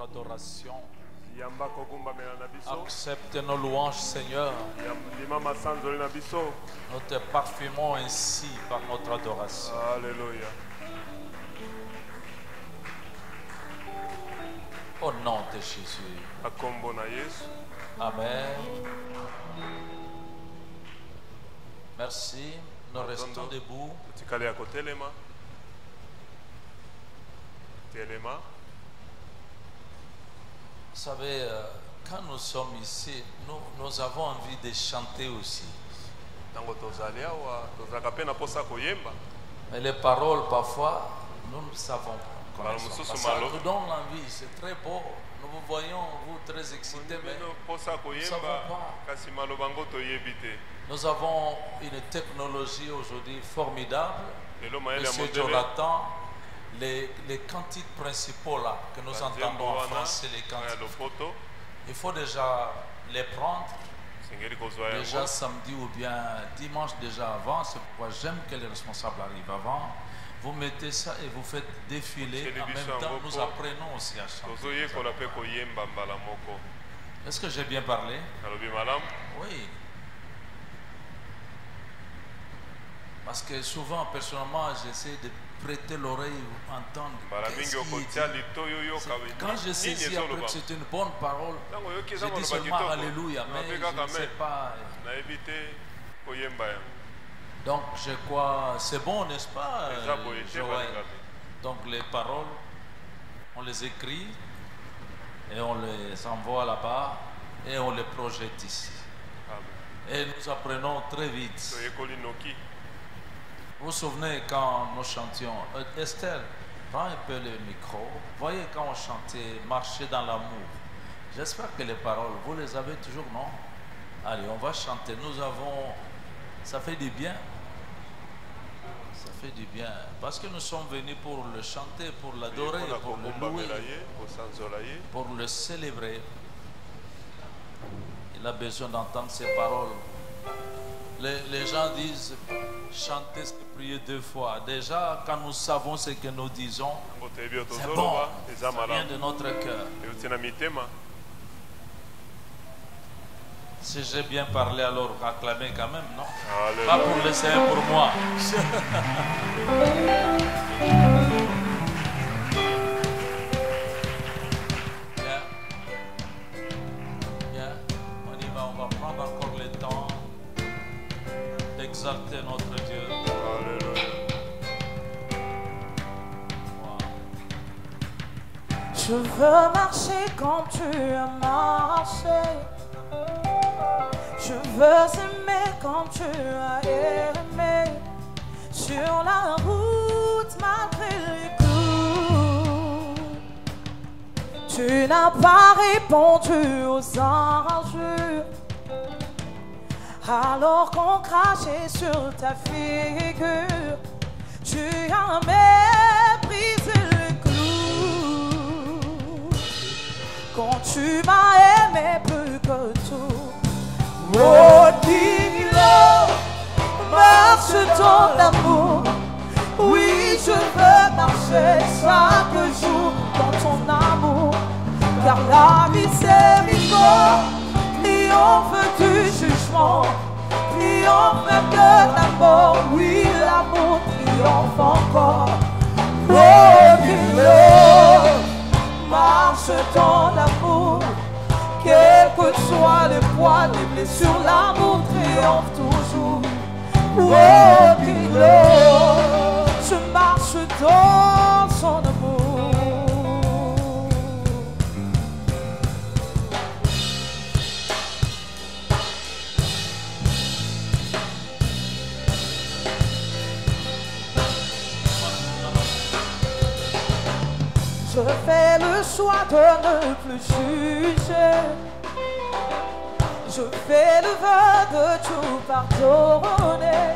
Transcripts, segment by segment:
Adoration. Accepte nos louanges, Seigneur. Nous te parfumons ainsi par notre adoration. Alléluia. Au nom de Jésus. Amen. Merci. Nous restons debout. Vous savez, quand nous sommes ici, nous avons envie de chanter aussi. Mais les paroles, parfois, nous ne savons pas. Ça nous donne l'envie, c'est très beau. Nous vous voyons, vous, très excités, mais nous ne savons pas. Nous avons une technologie aujourd'hui formidable. Monsieur Jonathan, les cantiques principaux là, que nous entendons en français, les cantiques, il faut déjà les prendre déjà samedi ou bien dimanche déjà avant. C'est pourquoi j'aime que les responsables arrivent avant. Vous mettez ça et vous faites défiler. En même temps, nous apprenons aussi à chanter. Est-ce que j'ai bien parlé? Oui. Parce que souvent, personnellement, j'essaie de prêter l'oreille ou entendre qu'est-ce qu'il dit. Quand je saisis après que c'est une bonne parole, je dis seulement Alléluia, mais je ne sais pas. Donc je crois, c'est bon, n'est-ce pas, Joël? Donc les paroles, on les écrit et on les envoie là-bas et on les projette ici. Et nous apprenons très vite. Vous vous souvenez quand nous chantions, Estelle, prends un peu le micro. Voyez quand on chantait Marcher dans l'amour. J'espère que les paroles, vous les avez toujours, non? Allez, on va chanter. Nous avons, ça fait du bien. Ça fait du bien. Parce que nous sommes venus pour le chanter, pour l'adorer, pour le louer, pour le célébrer. Il a besoin d'entendre ces paroles. Les gens disent chanter, c'est prier 2 fois. Déjà, quand nous savons ce que nous disons, c'est bon, ça vient de notre cœur. Si j'ai bien parlé, alors acclamez quand même, non? Alléluia. Pas pour le Seigneur, pour moi. Bien, on y va, on va prendre encore le temps d'exalter notre Dieu. Alléluia. Wow. Je veux marcher comme tu as marché. Je veux aimer comme tu as aimé. Sur la route malgré les coups. Tu n'as pas répondu aux injures. Alors qu'on crachait sur ta figure, tu as méprisé les clous. Quand tu m'as aimé plus que tout. Oh, dis-le, marche dans l'amour. Oui, je veux marcher chaque jour dans ton amour. car la miséricorde triomphe du jugement, triomphe même de la mort, oui, l'amour triomphe encore. Oh, qu'il marche dans l'amour, quel que soit le poids, les blessures, l'amour triomphe toujours. Oh, qu'il je marche dans son amour. Je fais le choix de ne plus juger. Je fais le vœu de tout pardonner.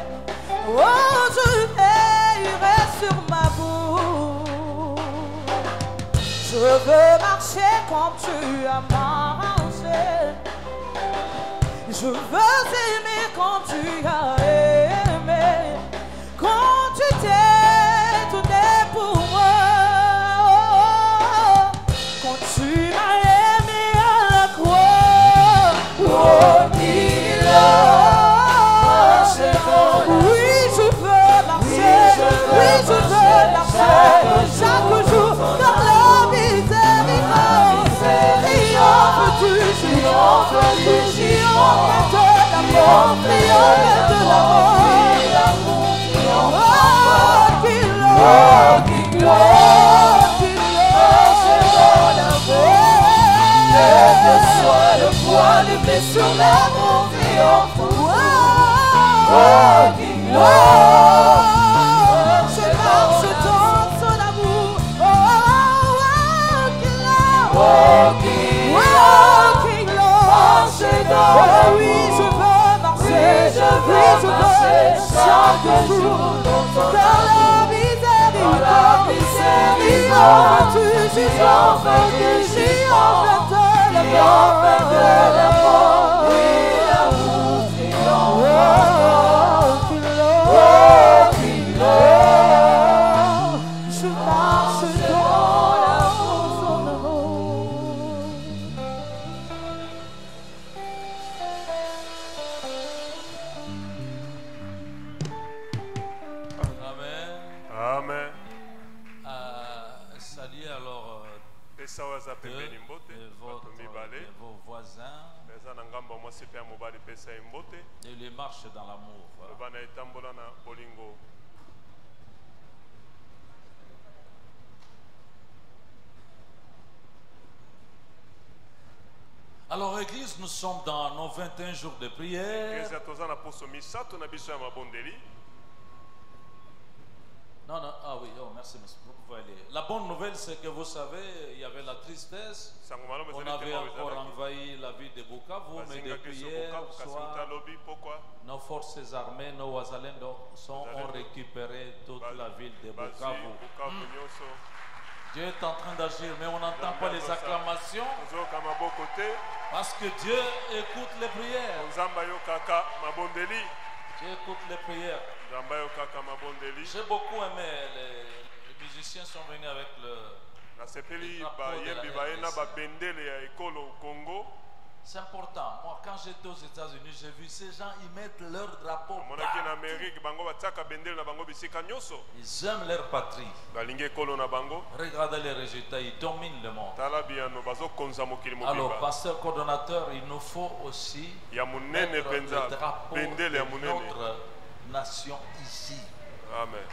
Oh, je veillerai sur ma bouche. Je veux marcher comme tu as marché. Je veux aimer comme tu as aimé. Quand tu t'es donné pour moi. Chaque jour, car la miséricorde triomphe du jugement, triomphe de la mort, triomphe de la mort. Oh, qu'il quel que soit le poids des blessures, l'amour triomphe. Oh, qu'il je marche dans son amour. Oh, qu'il marche dans l'amour. Oui, je veux marcher, je veux chaque jour dans la miséricorde. Tu triomphes de la mort. Oui, l'amour triomphe. Je marche dans l'amour. Amen. Amen. Salut alors vos voisins et les marches dans l'amour. Alors Église, nous sommes dans nos 21 jours de prière. Non, non, ah oui, oh, merci, monsieur. Vous pouvez aller. La bonne nouvelle, c'est que vous savez, il y avait la tristesse. On avait encore envahi la ville de Bukavu, mais depuis hier soir, nos forces armées, nos Wazalendo, ont récupéré toute la ville de Bukavu. Dieu est en train d'agir, mais on n'entend pas les acclamations parce que Dieu écoute les prières. Dieu écoute les prières. J'ai beaucoup aimé, les musiciens sont venus avec le drapeau de la C'est important. Moi, quand j'étais aux États-Unis, j'ai vu ces gens, ils mettent leur drapeau. Ils aiment leur patrie. Regardez les résultats, ils dominent le monde. Alors, pasteur coordonnateur, il nous faut aussi mettre le drapeau de notre nation ici. Amen.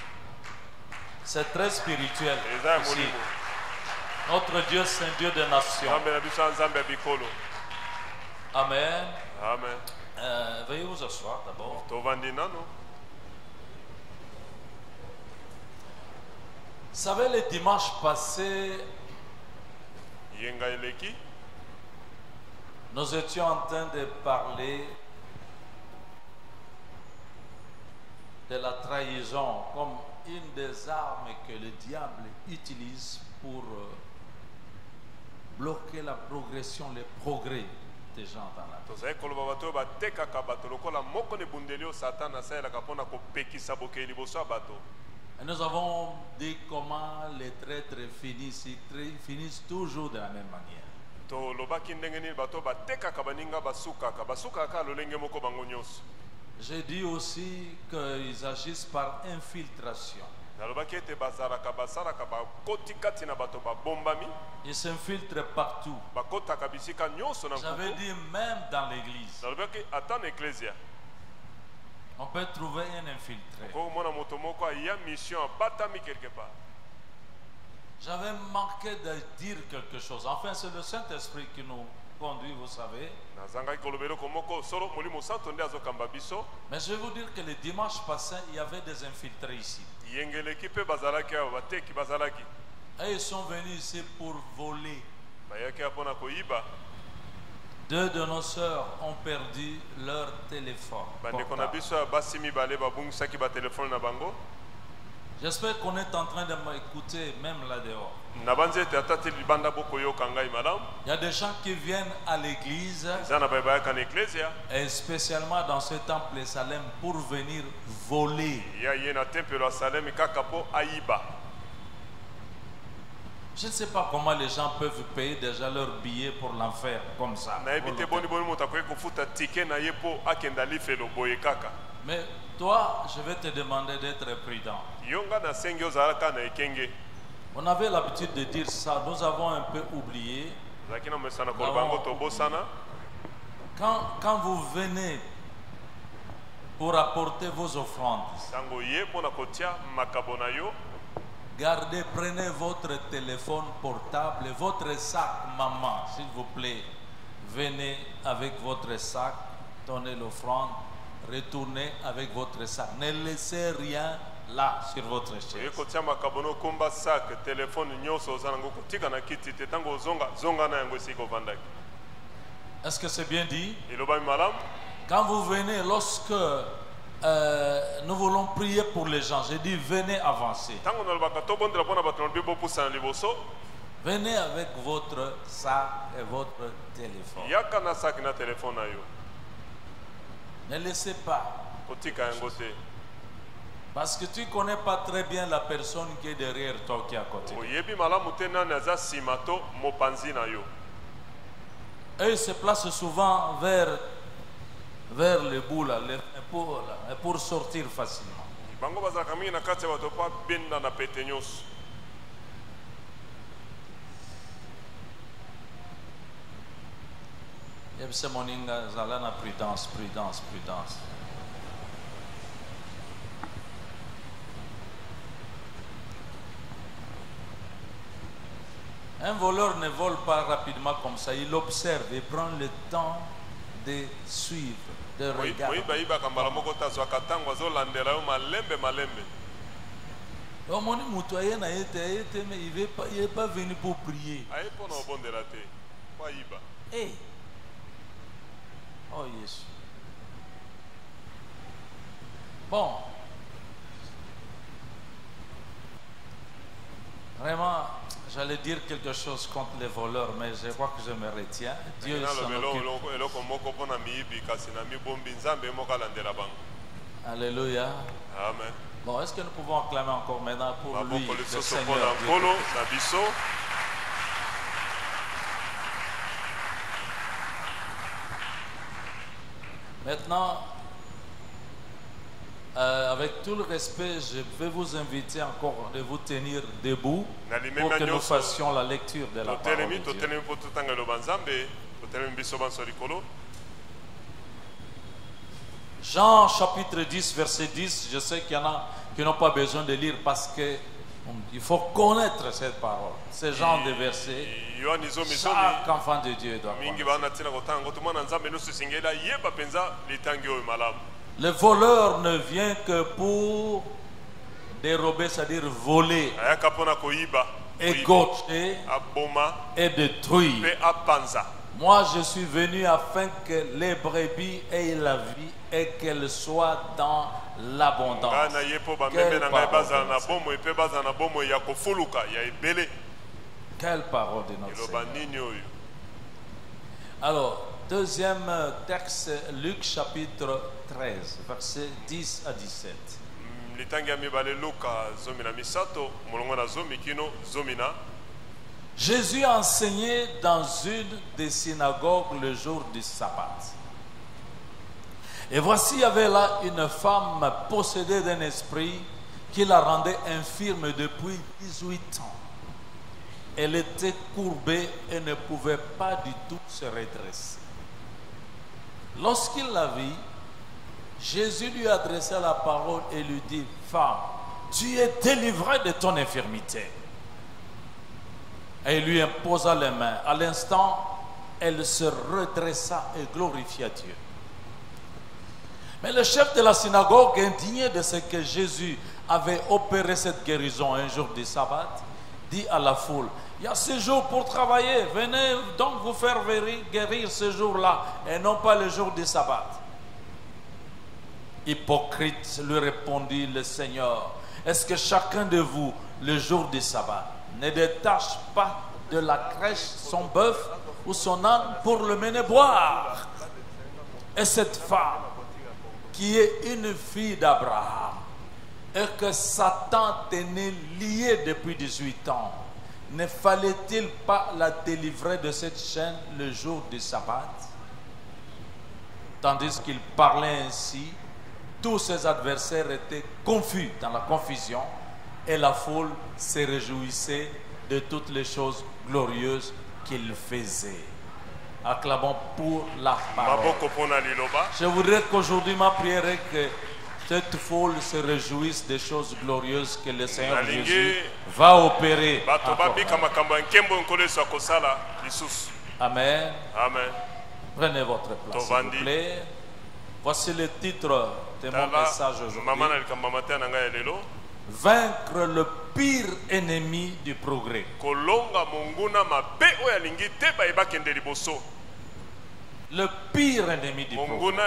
C'est très spirituel ici. Notre Dieu, c'est un Dieu de nation. Amen. Amen. Veuillez vous asseoir d'abord. Vous savez, le dimanche passé, nous étions en train de parler de la trahison comme une des armes que le diable utilise pour bloquer la progression, le progrès des gens dans la vie. Et nous avons dit comment les traîtres finissent toujours de la même manière. J'ai dit aussi qu'ils agissent par infiltration. Ils s'infiltrent partout. J'avais dit même dans l'église. On peut trouver un infiltré. J'avais manqué de dire quelque chose. Enfin, c'est le Saint-Esprit qui nous conduit, vous savez. Mais je vais vous dire que le dimanche passé, il y avait des infiltrés ici. Et ils sont venus ici pour voler. Deux de nos sœurs ont perdu leur téléphone portable. J'espère qu'on est en train de m'écouter même là dehors. Il y a des gens qui viennent à l'église et spécialement dans ce temple Salem pour venir voler. Je ne sais pas comment les gens peuvent payer déjà leur billet pour l'enfer comme ça. Mais toi, je vais te demander d'être prudent. On avait l'habitude de dire ça, nous avons un peu oublié. Quand vous venez pour apporter vos offrandes, gardez, prenez votre téléphone portable, votre sac maman, s'il vous plaît. Venez avec votre sac, donnez l'offrande, retournez avec votre sac. Ne laissez rien là sur votre chaise. Est-ce que c'est bien dit? Quand vous venez, lorsque nous voulons prier pour les gens, j'ai dit venez avancer. Venez avec votre sac et votre téléphone. Ne laissez pas. Parce que tu ne connais pas très bien la personne qui est derrière toi, qui est à côté. Et ils se placent souvent vers le bout là, pour sortir facilement. Prudence. Un voleur ne vole pas rapidement comme ça. Il observe et prend le temps de suivre, de regarder. Il n'est pas venu pour prier. Hey. Oh yes. Bon. Vraiment, j'allais dire quelque chose contre les voleurs, mais je crois que je me retiens. Dieu s'en occupe. Alléluia. Amen. Bon, est-ce que nous pouvons acclamer encore maintenant pour lui, le Seigneur? Maintenant, avec tout le respect, je vais vous inviter encore de vous tenir debout pour que nous fassions la lecture de la parole de Dieu. Jean chapitre 10, verset 10, je sais qu'il y en a qui n'ont pas besoin de lire parce que il faut connaître cette parole. Ce genre de versets, chaque enfant de Dieu doit connaître. Le voleur ne vient que pour dérober, c'est-à-dire voler, égorger et détruire. Moi, je suis venu afin que les brebis aient la vie et qu'elles soient dans l'abondance. Quelle parole de notre Seigneur. Alors, deuxième texte, Luc chapitre 13, versets 10 à 17. Jésus enseignait dans une des synagogues le jour du sabbat. Et voici, il y avait là une femme possédée d'un esprit qui la rendait infirme depuis 18 ans. Elle était courbée et ne pouvait pas du tout se redresser. Lorsqu'il la vit, Jésus lui adressa la parole et lui dit: Femme, tu es délivrée de ton infirmité. Et il lui imposa les mains. À l'instant, elle se redressa et glorifia Dieu. Mais le chef de la synagogue, indigné de ce que Jésus avait opéré cette guérison un jour du sabbat, dit à la foule: il y a 6 jours pour travailler, venez donc vous faire guérir ce jour-là et non pas le jour du sabbat. Hypocrite, lui répondit le Seigneur, est-ce que chacun de vous, le jour du sabbat, ne détache pas de la crèche son bœuf ou son âne pour le mener boire? Et cette femme, qui est une fille d'Abraham, et que Satan tenait liée depuis 18 ans, ne fallait-il pas la délivrer de cette chaîne le jour du sabbat? Tandis qu'il parlait ainsi, tous ses adversaires étaient confus dans la confusion et la foule se réjouissait de toutes les choses glorieuses qu'il faisait. Acclamons pour la parole. Je voudrais qu'aujourd'hui ma prière est que cette foule se réjouisse des choses glorieuses que le Seigneur Jésus va opérer. Amen. Amen. Prenez votre place, s'il vous plaît. Voici le titre de mon message aujourd'hui. Vaincre le pire ennemi du progrès. Le pire ennemi du progrès.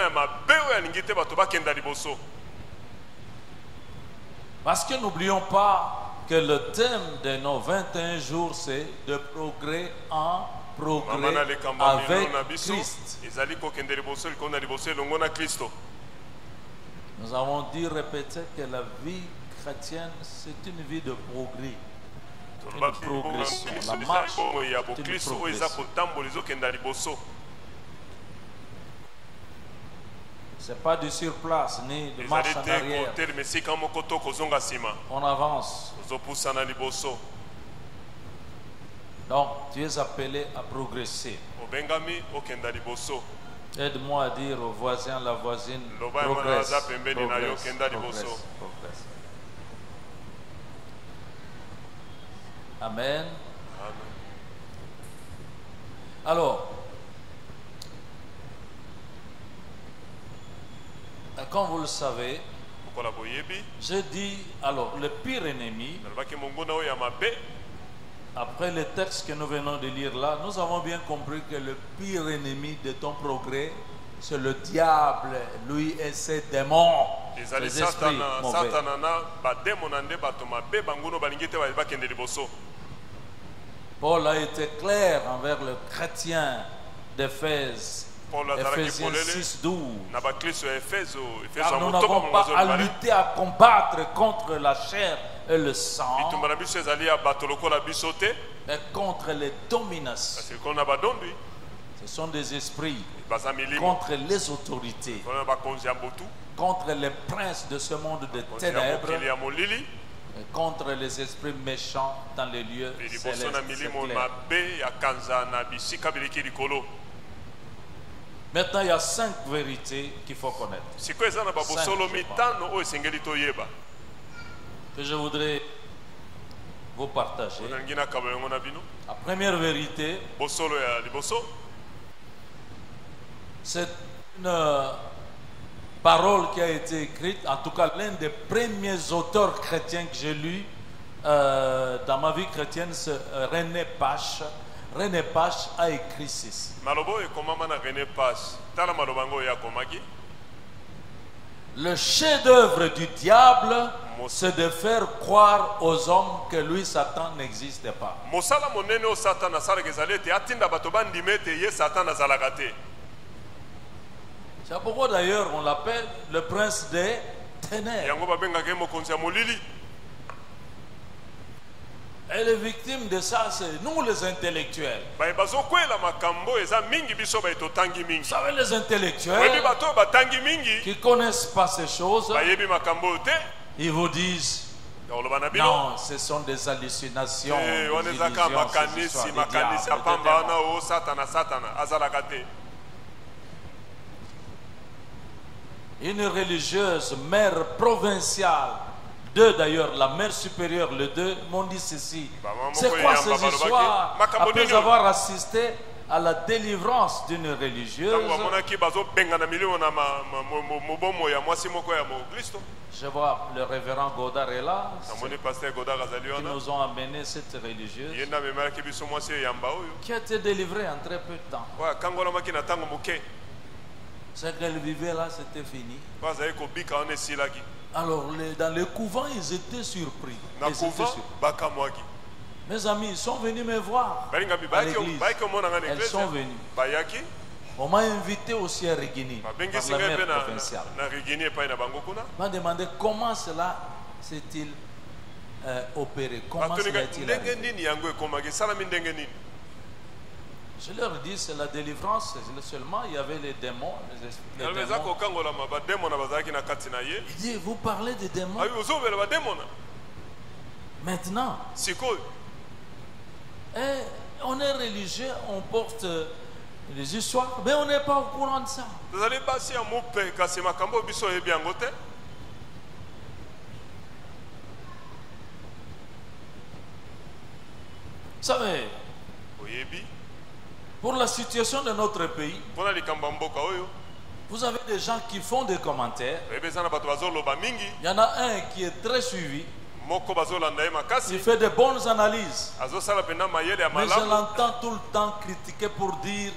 Parce que n'oublions pas que le thème de nos 21 jours, c'est de progrès en progrès avec Christ. Nous avons dit, répété que la vie chrétienne, c'est une vie de progrès. Une progression. La marche, c'est une progression. Ce n'est pas du surplace ni de marche en arrière. On avance. Donc, tu es appelé à progresser. Aide-moi à dire aux voisins, la voisine, progresse, progresse. Amen. Alors, comme vous le savez, je dis, alors, le pire ennemi, après le texte que nous venons de lire là, nous avons bien compris que le pire ennemi de ton progrès, c'est le diable, lui et ses démons, les esprits mauvais. Paul a été clair envers le chrétien d'Éphèse. Éphésiens 6:12. Car nous n'avons pas à lutter, à combattre contre la chair et le sang, mais contre les dominations. Ce sont des esprits, contre les autorités, contre les princes de ce monde de ténèbres, et contre les esprits méchants dans les lieux célestes. Maintenant, il y a 5 vérités qu'il faut connaître. 5, que je voudrais vous partager. La première vérité, c'est une parole qui a été écrite, en tout cas l'un des premiers auteurs chrétiens que j'ai lu dans ma vie chrétienne, c'est René Pache. René Pache a écrit ceci. Le chef-d'œuvre du diable, c'est de faire croire aux hommes que lui, Satan, n'existe pas. C'est pourquoi d'ailleurs on l'appelle le prince des ténèbres. Et les victimes de ça, c'est nous les intellectuels. Vous savez, les intellectuels qui ne connaissent pas ces choses, ils vous disent, non, ce sont des hallucinations, des illusions, une religieuse mère provinciale, deux d'ailleurs, la mère supérieure, les deux m'ont dit ceci. C'est quoi ces histoires? Après avoir assisté à la délivrance d'une religieuse, je vois le révérend Godard est là, qui nous ont amené cette religieuse, qui a été délivrée en très peu de temps. Ce qu'elle vivait là, c'était fini. Alors, dans le couvent, ils étaient surpris. Mes amis, ils sont venus me voir à l'église. Elles sont venues. On m'a invité aussi à Rigini, par la mère provinciale. On m'a demandé comment cela s'est-il opéré. Comment cela est-il arrivé. Je leur dis, c'est la délivrance seulement, il y avait les démons. Les démons. Il dit, vous parlez des démons. Maintenant, on est religieux, on porte les histoires, mais on n'est pas au courant de ça. Vous savez, pour la situation de notre pays, vous avez des gens qui font des commentaires. Il y en a un qui est très suivi. Il fait de bonnes analyses. Mais je l'entends tout le temps critiquer pour dire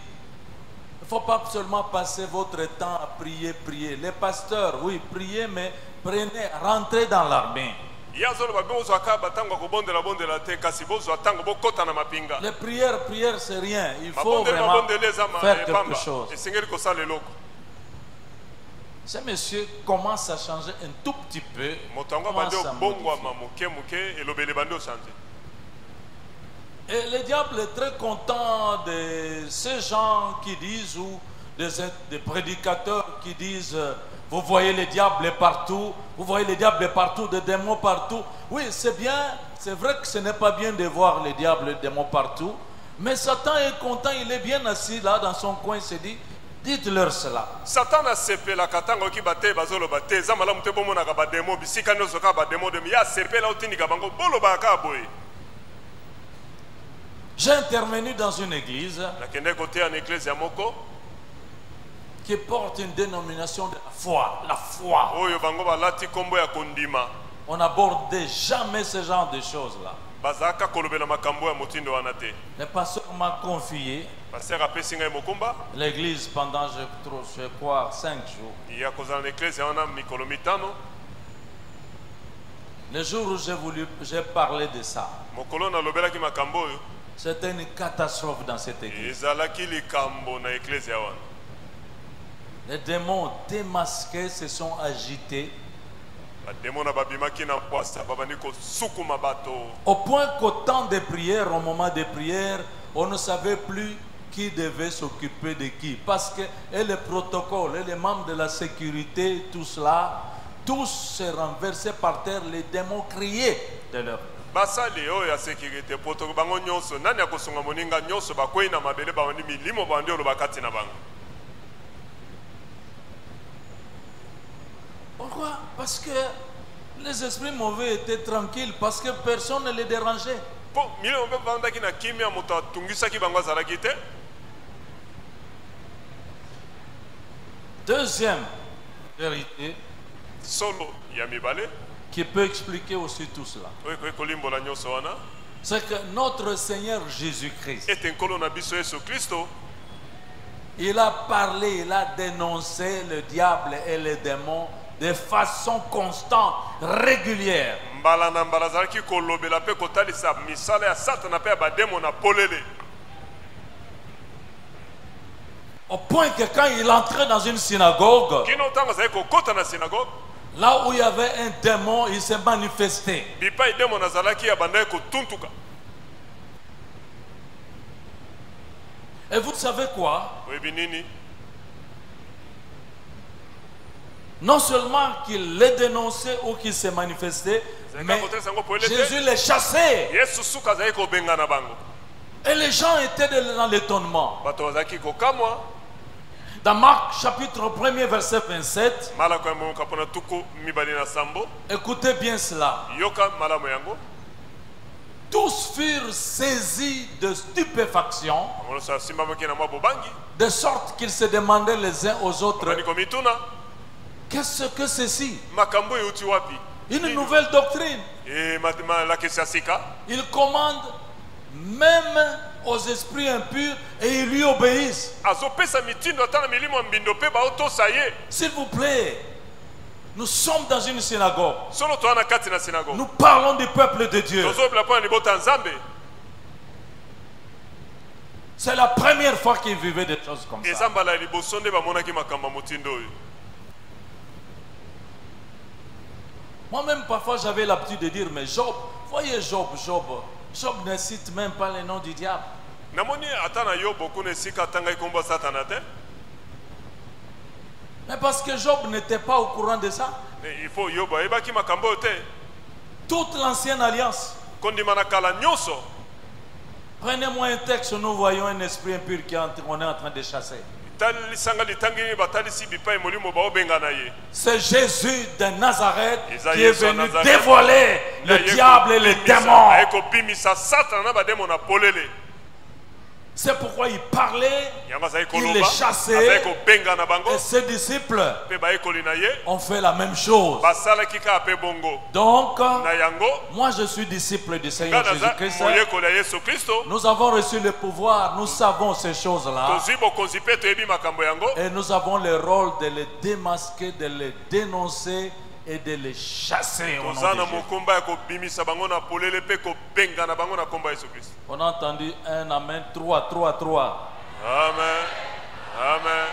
il ne faut pas seulement passer votre temps à prier, prier. Les pasteurs, oui, priez, mais rentrez dans l'armée. Les prières, c'est rien. Il faut vraiment faire quelque chose. Ce monsieur commence à changer un tout petit peu. Et le diable est très content de ces gens qui disent, ou des prédicateurs qui disent, vous voyez les diables partout, vous voyez les diables partout, des démons partout. Oui, c'est bien, c'est vrai que ce n'est pas bien de voir les diables et les démons partout, mais Satan est content, il est bien assis là dans son coin, il se dit, dites-leur cela. Satan a sepe la katango ki bate bazolo bate zamala mutebo mona ka bademo bisika nozo ka bademo de ya sepe la utini ka bango bolo ba ka boy. J'ai intervenu dans une église qui porte une dénomination de la foi. La foi. On n'aborde jamais ce genre de choses-là. Le pasteur m'a confié l'église pendant, je crois, 5 jours. Le jour où j'ai parlé de ça, c'était une catastrophe dans cette église. Les démons démasqués se sont agités au point qu'au temps des prières, au moment des prières, on ne savait plus qui devait s'occuper de qui. Parce que les protocoles, et les membres de la sécurité, tout cela, tous se renversaient par terre, les démons criaient de leur Pourquoi? Parce que les esprits mauvais étaient tranquilles, parce que personne ne les dérangeait. Deuxième vérité qui peut expliquer aussi tout cela, c'est que notre Seigneur Jésus-Christ, il a parlé, il a dénoncé le diable et les démons de façon constante, régulière. Au point que quand il entrait dans une synagogue, Là où il y avait un démon, il s'est manifesté. Et vous savez quoi? Non seulement qu'il l'ait dénoncé ou qu'il s'est manifesté, mais Jésus les chassait. Et les gens étaient dans l'étonnement. Dans Marc chapitre 1er verset 27, écoutez bien cela. Tous furent saisis de stupéfaction, de sorte qu'ils se demandaient les uns aux autres, qu'est-ce que ceci? Une nouvelle doctrine. Il commande même aux esprits impurs et ils lui obéissent. S'il vous plaît, nous sommes dans une synagogue. Nous parlons du peuple de Dieu. C'est la première fois qu'ils vivaient des choses comme ça. Moi-même, parfois, j'avais l'habitude de dire, mais Job, voyez Job ne cite même pas le nom du diable. Mais parce que Job n'était pas au courant de ça. Toute l'ancienne alliance. Prenez-moi un texte où nous voyons un esprit impur qu'on est en train de chasser. C'est Jésus de Nazareth qui est venu dévoiler le diable et les démons. C'est pourquoi il parlait, il les chassait, et ses disciples ont fait la même chose. Donc, moi je suis disciple du Seigneur Jésus-Christ. Nous avons reçu le pouvoir, nous savons ces choses-là. Et nous avons le rôle de les démasquer, de les dénoncer et de les chasser au nom de Jésus. On a entendu un amen, 3. Amen. Amen.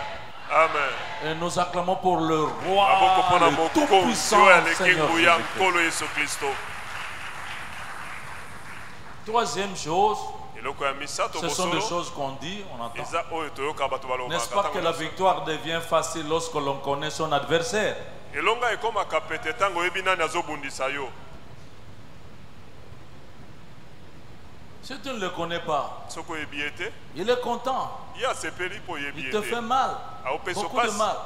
Amen. Et nous acclamons pour le roi, le tout-puissant Seigneur Jésus-Christ. Troisième chose, ce sont des choses qu'on dit, on entend. N'est-ce pas que la victoire devient facile lorsque l'on connaît son adversaire? Si tu ne le connais pas, il est content. Il te fait mal. Beaucoup de mal.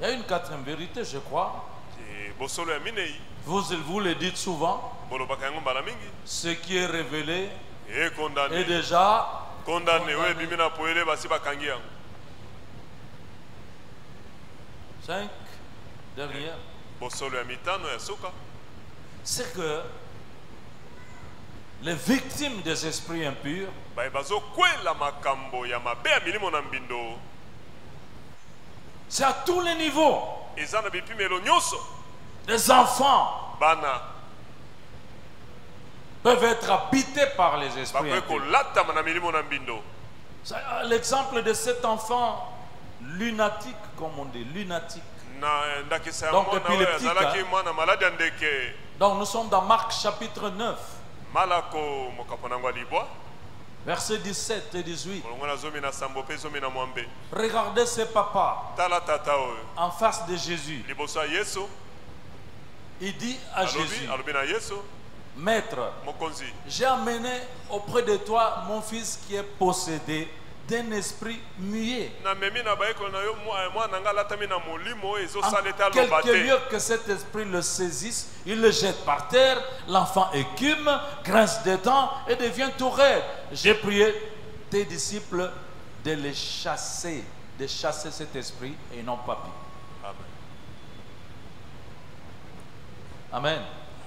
Il y a une quatrième vérité, je crois. Vous le dites souvent. Ce qui est révélé est déjà condamné. 5 dernières. C'est que les victimes des esprits impurs c'est à tous les niveaux. Les enfants peuvent être habités par les esprits impurs. L'exemple de cet enfant lunatique, comme on dit, lunatique. Donc épileptique. Donc nous sommes dans Marc chapitre 9. Versets 17 et 18. Regardez ce papa en face de Jésus. Il dit à Jésus, Maître, j'ai amené auprès de toi mon fils qui est possédé d'un esprit muet. En quelques lieux que cet esprit le saisisse, il le jette par terre, l'enfant écume, grince des dents et devient tout raide. J'ai prié tes disciples de les chasser, de chasser cet esprit et ils n'ont pas pu. Amen.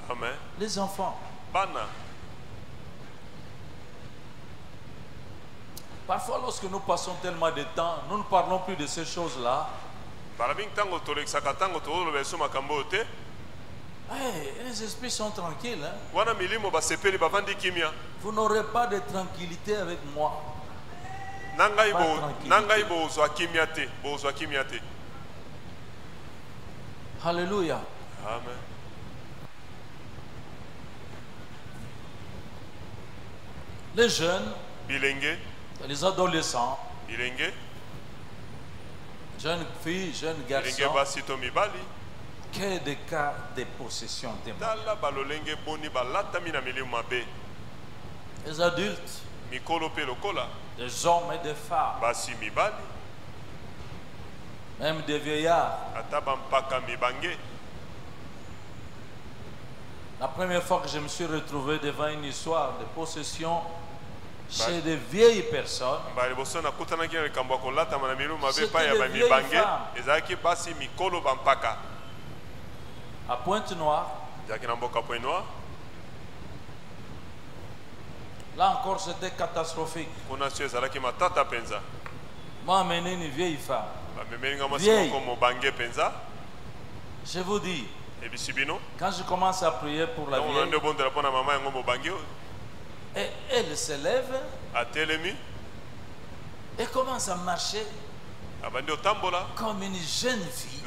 Amen. Les enfants. Parfois, lorsque nous passons tellement de temps, nous ne parlons plus de ces choses-là. Les esprits sont tranquilles. Vous n'aurez pas de tranquillité avec moi. Alléluia. Amen. Les jeunes, Bilenge. les adolescents, Bilenge. jeunes filles, jeunes garçons, que des cas de possession démoniaque. Les adultes, des hommes et des femmes, même des vieillards. La première fois que je me suis retrouvé devant une histoire de possession chez des vieilles personnes, à Pointe-Noire, là encore c'était catastrophique. Moi amené une vieille femme. Vieille. Je vous dis, quand je commence à prier pour la vieille, et elle se lève et commence à marcher comme une jeune fille.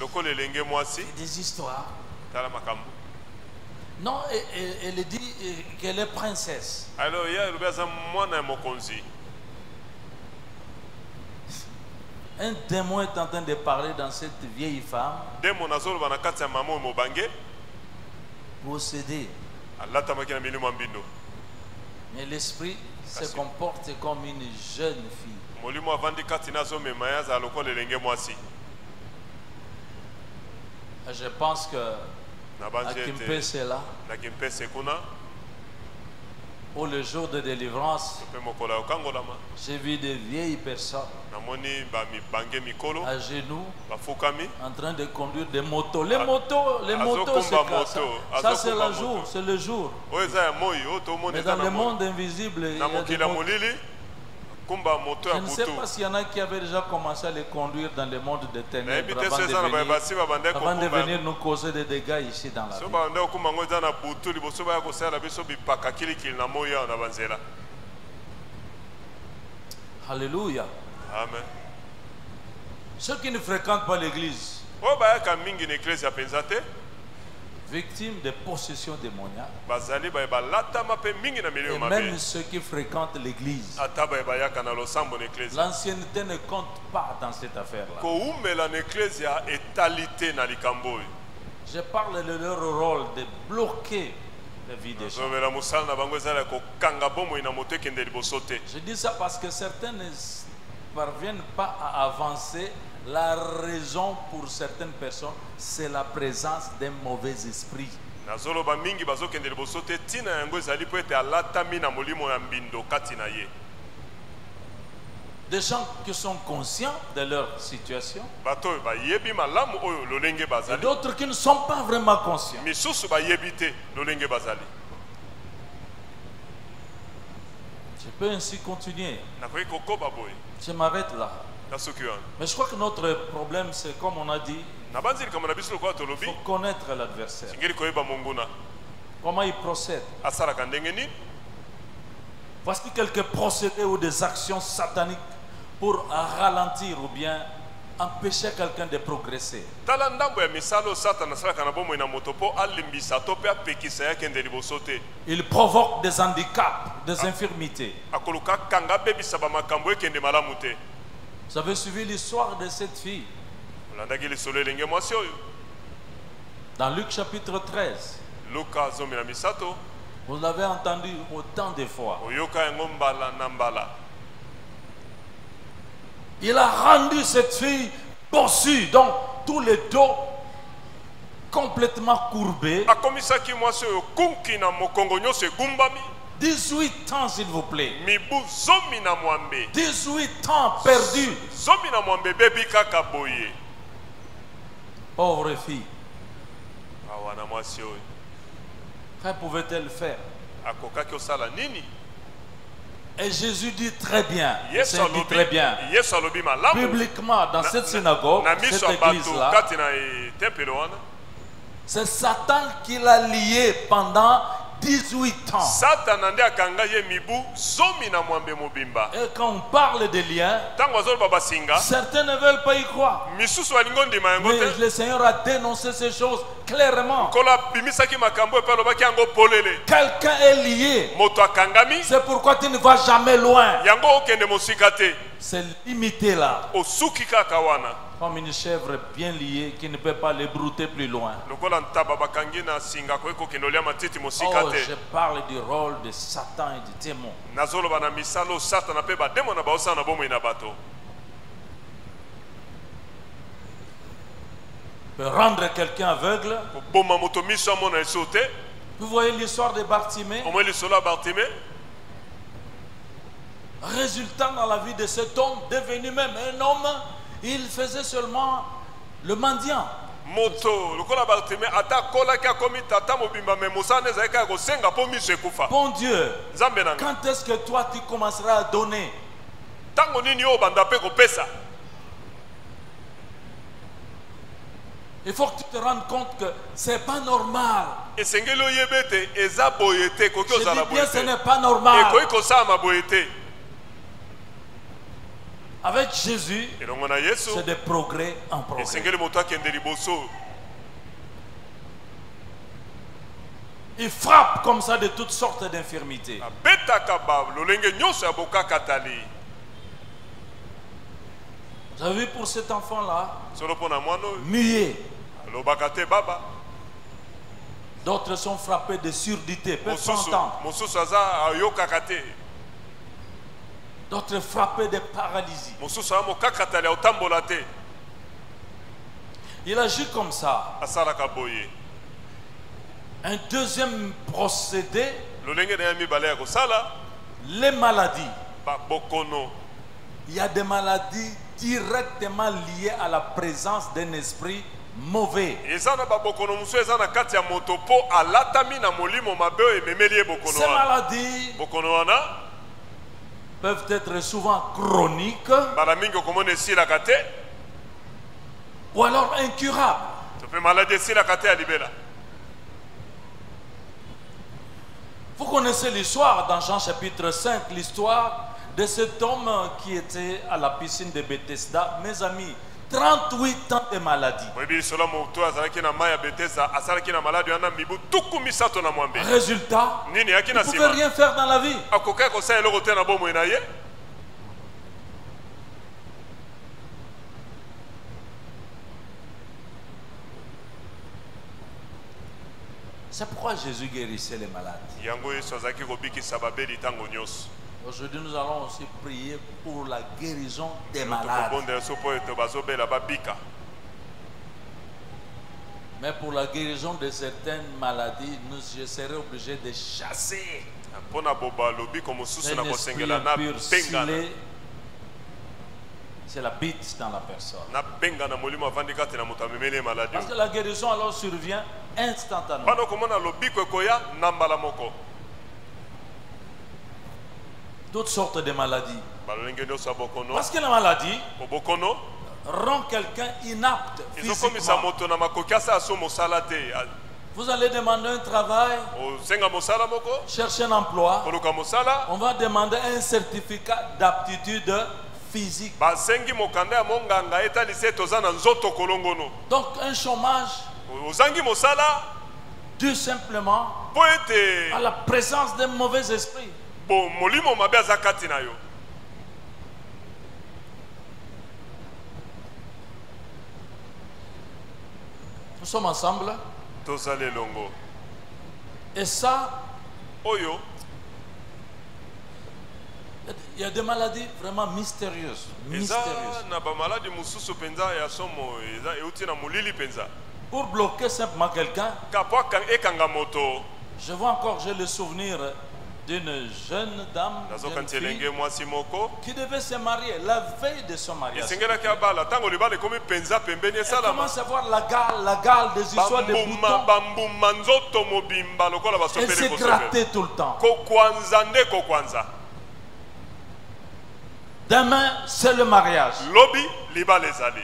Des histoires. Non, elle dit qu'elle est princesse. Un démon est en train de parler dans cette vieille femme. Possédée. Mais l'esprit se comporte comme une jeune fille. Je pense que à Kimpe c'est là. Pour le jour de délivrance, j'ai vu des vieilles personnes à genoux en train de conduire des motos. Les motos c'est cassent. Ça c'est le jour. Mais dans le monde invisible, il y a des motos. Je ne sais pas s'il y en a qui avaient déjà commencé à les conduire dans le monde des ténèbres avant de venir nous causer des dégâts ici dans la vie. Alléluia. Amen. Ceux qui ne fréquentent pas l'église, victimes de possessions démoniaques, et même ceux qui fréquentent l'église, l'ancienneté ne compte pas dans cette affaire-là. Je parle de leur rôle de bloquer la vie des gens. Je dis ça parce que certains ne parviennent pas à avancer. La raison pour certaines personnes, c'est la présence d'un mauvais esprit. Des gens qui sont conscients de leur situation, et d'autres qui ne sont pas vraiment conscients. Je peux ainsi continuer. Je m'arrête là. Mais je crois que notre problème, c'est comme on a dit, il faut connaître l'adversaire. Comment il procède. Voici quelques procédés ou des actions sataniques pour ralentir ou bien empêcher quelqu'un de progresser. Il provoque des handicaps, des infirmités. Vous avez suivi l'histoire de cette fille dans Luc chapitre 13. Vous l'avez entendu autant de fois. Il a rendu cette fille bossue, donc tous les dos complètement courbés. 18 ans, s'il vous plaît. 18 ans perdus. Pauvre fille. Que pouvait-elle faire? Et Jésus dit très bien, dit très bien, publiquement dans cette synagogue, cette église-là, c'est Satan qui l'a lié pendant 18 ans. Satan ande akanga ye mibu zomi na mwambe mobimba. Et quand on parle des liens, Tango azolo baba singa. certains ne veulent pas y croire. Misusu alingo ndima yango Mais te. le Seigneur a dénoncé ces choses clairement. Kola bimisaki makambo epa lobaki yango polele. Quelqu'un est lié. Moto akangami. C'est pourquoi tu ne vas jamais loin. Yango okende mosika te. C'est limité là. Osuki kaka wana. Comme une chèvre bien liée qui ne peut pas les brouter plus loin. Lokola ntaba bakangi na singa ko ekokende olia matiti mosika Oh, te. je parle du rôle de Satan et du démon. Nazoloba na misalo Satan pe ba demo na baosa na bomo ina bato. Peut rendre quelqu'un aveugle. Boma moto miso amona esote. Vous voyez l'histoire de Bartimée. Au moins le sola Bartimée. Résultant dans la vie de cet homme, devenu même un homme, il faisait seulement le mendiant. Moto, lokola Bartimée ata kola ki akomi tata mobimba me mosane zaika ko senga po miso ekufa. Bon Dieu, Nzambe nanga. quand est-ce que toi tu commenceras à donner? Tango nini o banda pe ko pesa. Il faut que tu te rendes compte que c'est pas normal. Esengelo yebete eza boyete ko Je kyo za la dis bien, ce boyete. n'est pas normal. E ko iko sa ma boyete. Avec Jésus, Elongo na Yesu. c'est des progrès en progrès. Esengeli moto akende liboso. Il frappe comme ça de toutes sortes d'infirmités. Betaka ba lolenge nyoso ya boka katali. Vous avez vu pour cet enfant-là, Solo pona mwano muet. lobaka te baba. D'autres sont frappés de surdité, peuvent pas entendre. Mosusu aza ayokaka te. D'autres frappés de paralysie. Mosusu amokakatali otambola te. Il agit comme ça. Asalaka boye. Un deuxième procédé, Lolenge na mibale ya kosala les maladies. ba bokono. Il y a des maladies directement liées à la présence d'un esprit mauvais. Eza na ba bokono musu eza na kati ya moto po alatami na molimo mabe ememeli e bokono Ces wana. maladies Bokono wana peuvent être souvent chroniques bala mingi okomona esilaka te. ou alors incurables. To pe maladie esilaka te ya libela. Vous connaissez l'histoire dans Jean chapitre 5, l'histoire de cet homme qui était à la piscine de Bethesda. Mes amis, 38 ans de maladie. Moyebi solo moto azalaki na maya Bethesda asalaki na maladie wana mibu tuku misato na mwambe. Résultat, Nini yaki il na ne pouvait sima. rien faire dans la vie. Akoka kosa eloko te na bomo na ye. C'est pourquoi Jésus guérissait les malades. Yango Yesu azalaki kobikisa babeli tango nyonso. Aujourd'hui, nous allons aussi prier pour la guérison des malades. Tokobonda so po eto bazobela babika. Mais pour la guérison de certaines maladies, je serai obligé de chasser Pona boba lobiko mosusu na un esprit kosengela na impur. benga. C'est la bite dans la personne. Na benga na molimo avandi kati na moto amemeli maladie. Parce que la guérison alors survient instantanément. Bano komona lobiko ekoya na mbala moko. Toutes sortes de maladies. Balolenge nyonso ya bokono. Parce que la maladie Bokono rend quelqu'un inapte ezokomisa physiquement. moto na makoki asa aso mosala te. Vous allez demander un travail, Osenga mosala moko, chercher un emploi. koluka mosala, On va demander un certificat d'aptitude physique. basengi mokanda ya monganga etalisi ete oza na nzoto kolongono. Donc un chômage Ozangi mosala dû simplement po ete à la présence d'un mauvais esprit. bo molimo mabe aza kati na yo. Nous sommes ensemble. Tozali elongo. Et ça, Oyo il y a des maladies vraiment mystérieuses. eza Mystérieuses. na bamaladi mosusu penza ya somo eza euti na molili penza. Pour bloquer simplement quelqu'un, Kapo ekanga moto. je vois encore, j'ai le souvenir d'une jeune dame Nazo jeune kanti fille, elenge mwasi moko. qui devait se marier la veille de son mariage. Esengelaki abala tango libala ekomi penza pembeni Elle esalama. commence à voir la gale des histoires de boutons. Bambuma nzoto mobimba lokola Elle basopeli s'est kosopela. grattée tout le temps. Kokwanza nde kokwanza. Demain, c'est le mariage. Lobi libala ezali.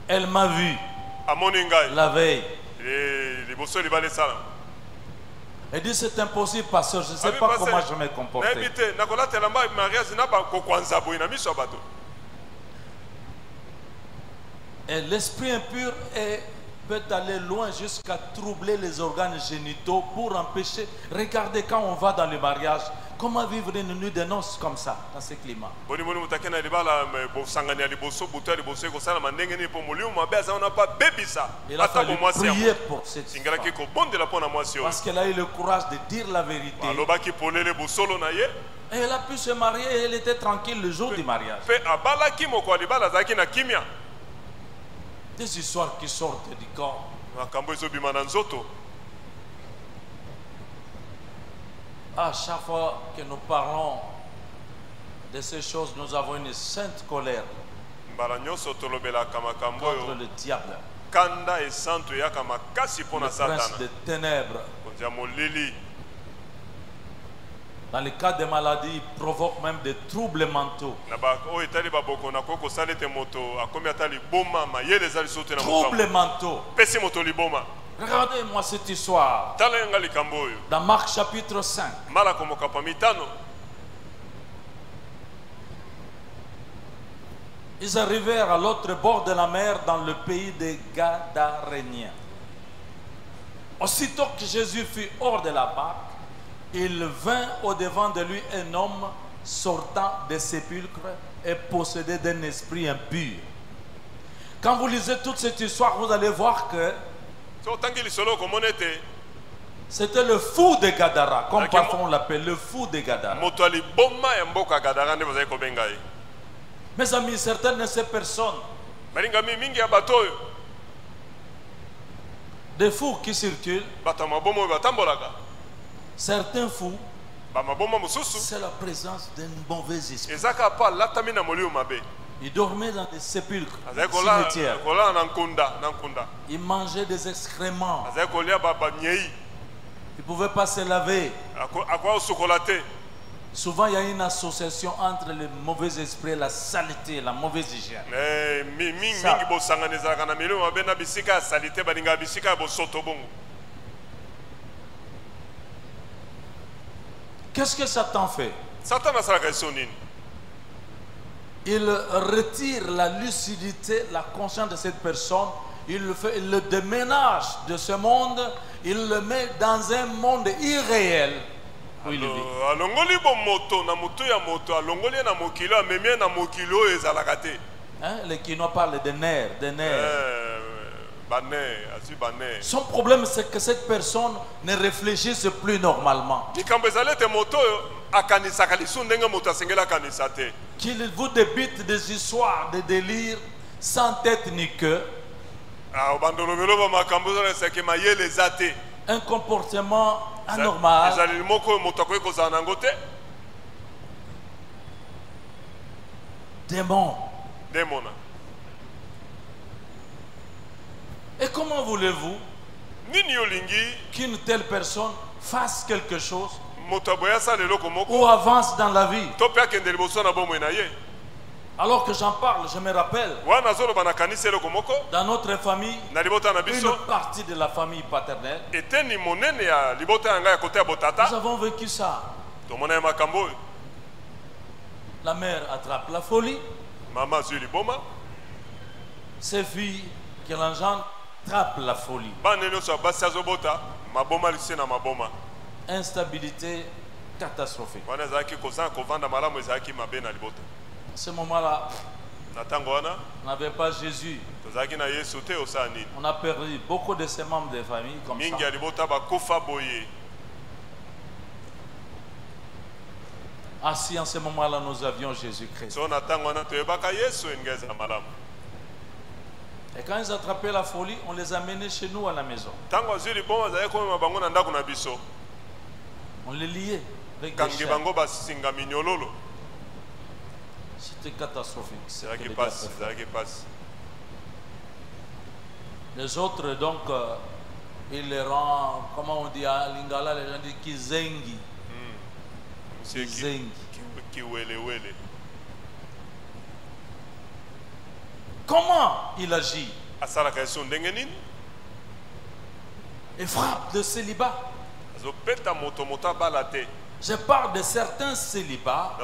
Elle m'a vu Amoni ngai. la veille. Liboso libala esalama. Il dit c'est impossible, pasteur, je ne sais pas comment je vais me comporter. Et l'esprit impur peut aller loin jusqu'à troubler les organes génitaux pour empêcher. Regardez quand on va dans le mariage, comment vivre une nuit de noces comme ça, dans ce climat. Il a fallu prier pour cette femme, parce qu'elle a eu le courage de dire la vérité. Et elle a pu se marier et elle était tranquille le jour du mariage. Des histoires qui sortent du corps. À chaque fois que nous parlons de ces choses, nous avons une sainte colère contre le diable, le prince des ténèbres. Dans le cas des maladies, il provoque même des troubles mentaux. Troubles mentaux. Regardez-moi cette histoire. Dans Marc chapitre 5. Ils arrivèrent à l'autre bord de la mer dans le pays des Gadaréniens. Aussitôt que Jésus fut hors de la barque, il vint au-devant de lui un homme sortant des sépulcres et possédé d'un esprit impur. Quand vous lisez toute cette histoire, vous allez voir que c'était le fou de Gadara, comme parfois on l'appelle, le fou de Gadara. Mes amis, certaines de ces personnes, des fous qui circulent, certains fous, c'est la présence d'un mauvais esprit. Ils dormaient dans des sépulcres, des cimetières. Ils mangeaient des excréments. Ils ne pouvaient pas se laver. Souvent, il y a une association entre le mauvais esprit et la saleté, la mauvaise hygiène. Qu'est-ce que Satan fait? Il retire la lucidité, la conscience de cette personne. Il le déménage de ce monde. Il le met dans un monde irréel où il vit. Hein? Les Quinois parlent de nerfs, Son problème, c'est que cette personne ne réfléchisse plus normalement. Qu'il vous débite des histoires de délire sans tête ni queue. Un comportement anormal. Démon. Et comment voulez-vous qu'une telle personne fasse quelque chose ou avance dans la vie? Alors que j'en parle, je me rappelle, dans notre famille, une partie de la famille paternelle, nous avons vécu ça. La mère attrape la folie, ses filles qui l'engendrent attrapent la folie. Instabilité catastrophique. À ce moment-là, on n'avait pas Jésus. On a perdu beaucoup de ses membres de famille comme ça. Ah, si en ce moment-là nous avions Jésus-Christ. Et quand ils attrapaient la folie, on les amenait chez nous à la maison. On les liait avec des chaînes. C'était catastrophique. Les autres, donc, ils les rendent, comment on dit à Lingala, les gens disent Kizengi. Kizengi. Comment il agit? Il frappe le célibat. Je parle de certains célibats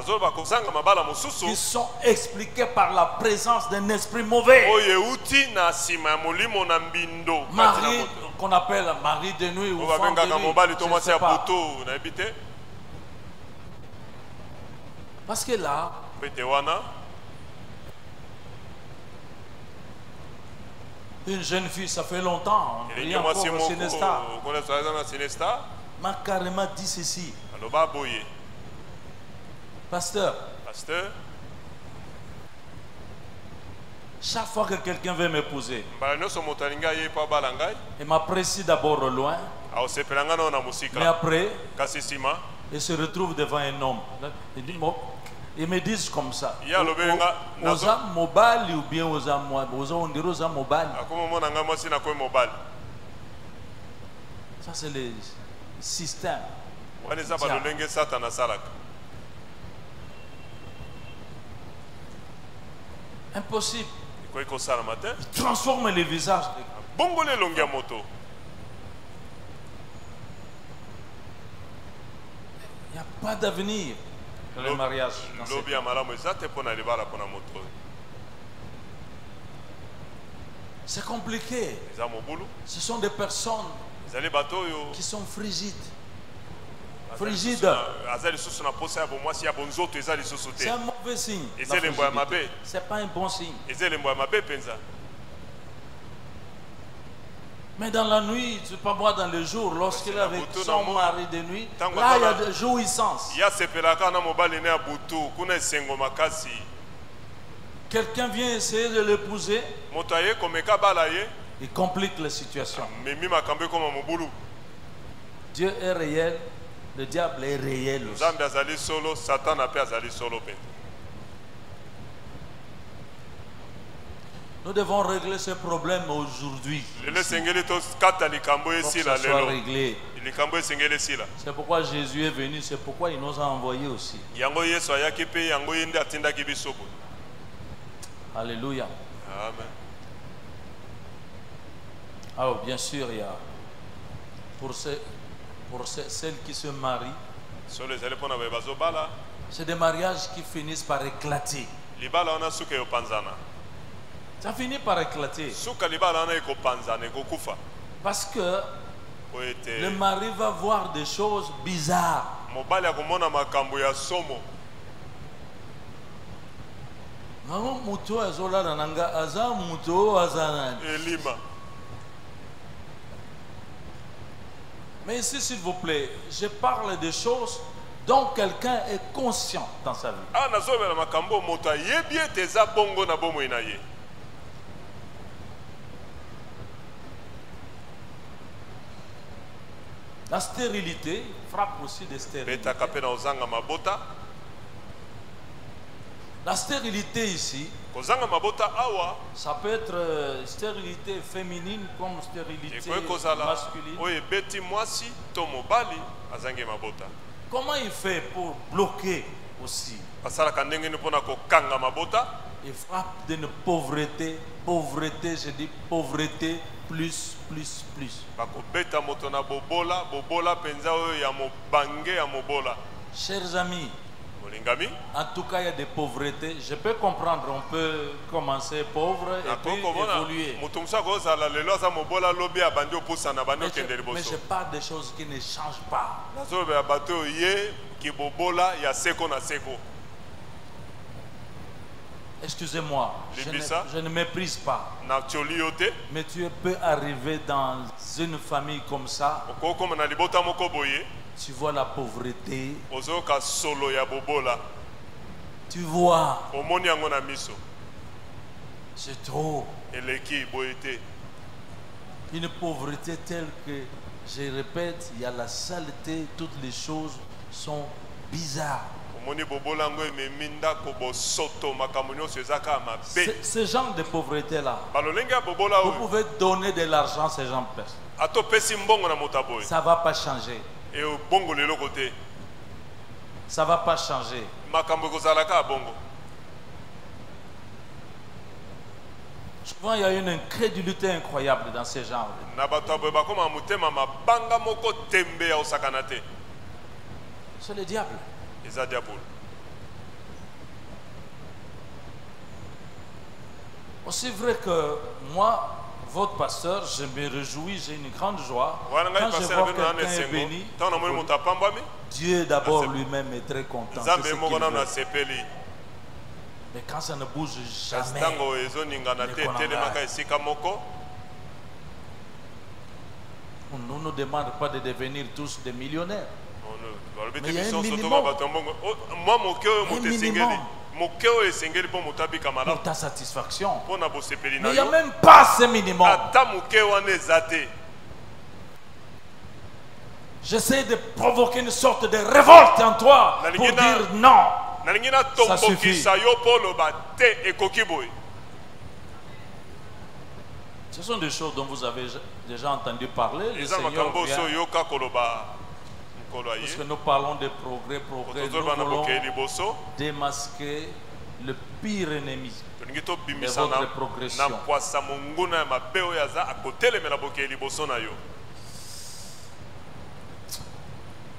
qui sont expliqués par la présence d'un esprit mauvais. Mari, qu'on appelle mari de nuit ou femme de nuit, je ne sais pas. Parce que là, une jeune fille, ça fait longtemps, on prie encore au Sinesta, m'a carrément dit ceci. Pasteur, chaque fois que quelqu'un veut m'épouser, il m'apprécie d'abord au loin, mais après, il se retrouve devant un homme. Ils me disent comme ça. Oza mobile ou bien oza mobile. Ça c'est le système. Impossible. Il transforme les visages. Il n'y a pas d'avenir. Le mariage. C'est compliqué. Ce sont des personnes qui sont frigides. C'est un mauvais signe. C'est pas un bon signe. Mais dans la nuit, tu ne peux pas boire dans le jour. Lorsqu'il est avec son mari de nuit, là il y a de jouissance. Quelqu'un vient essayer de l'épouser, il complique la situation. Dieu est réel, le diable est réel aussi. Nous devons régler ce problème aujourd'hui. Soit réglé. C'est pourquoi Jésus est venu, c'est pourquoi il nous a envoyés aussi. Alléluia. Amen. Alors bien sûr, il y a pour celles qui se marient, c'est des mariages qui finissent par éclater. Ça finit par éclater. Parce que le mari va voir des choses bizarres. Mais ici, s'il vous plaît, je parle de choses dont quelqu'un est conscient dans sa vie. La stérilité frappe aussi des stérilités. La stérilité ici, ça peut être stérilité féminine comme stérilité masculine. Comment il fait pour bloquer aussi? Il frappe d'une pauvreté, je dis pauvreté, plus. Chers amis, en tout cas il y a des pauvretés. Je peux comprendre, on peut commencer pauvre et puis évoluer. Mais je parle des choses qui ne changent pas. Excusez-moi, je ne méprise pas. Mais tu peux arriver dans une famille comme ça. Tu vois la pauvreté. Tu vois. C'est trop. Une pauvreté telle que, je répète, il y a la saleté, toutes les choses sont bizarres. Ce genre de pauvreté là, vous pouvez donner de l'argent à ces gens, ça ne va pas changer. Ça ne va pas changer. Souvent, il y a une incrédulité incroyable dans ces genres. C'est le diable. C'est vrai que moi, votre pasteur, je me réjouis, j'ai une grande joie. Quand je vois quelqu'un est béni, Dieu d'abord lui-même est très content. Mais quand ça ne bouge jamais, on ne nous demande pas de devenir tous des millionnaires. Mais il y a un minimum. Pour ta satisfaction. Mais il n'y a même pas ce minimum. J'essaie de provoquer une sorte de révolte en toi pour dire non. Ça suffit. Ce sont des choses dont vous avez déjà entendu parler. Le Seigneur vient. Parce que nous parlons de progrès, nous voulons démasquer le pire ennemi de votre progression.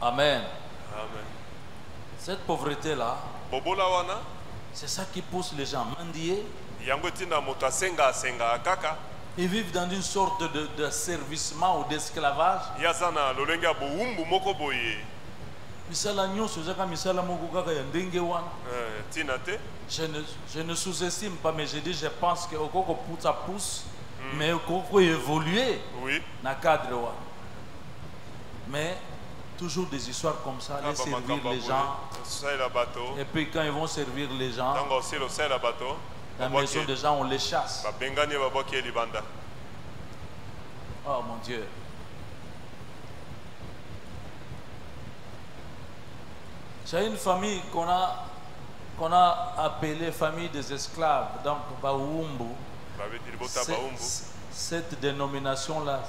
Amen. Cette pauvreté-là, c'est ça qui pousse les gens à mendier. Ils vivent dans une sorte de servissement ou d'esclavage. Je ne sous-estime pas, mais je pense que ça pousse, mais il faut évoluer dans le cadre. Mais toujours des histoires comme ça, les servir les gens. Et puis quand ils vont servir les gens, la maison des gens, on les chasse. Oh mon Dieu. J'ai une famille qu'on a appelée famille des esclaves, donc Baoumbu. Cette dénomination-là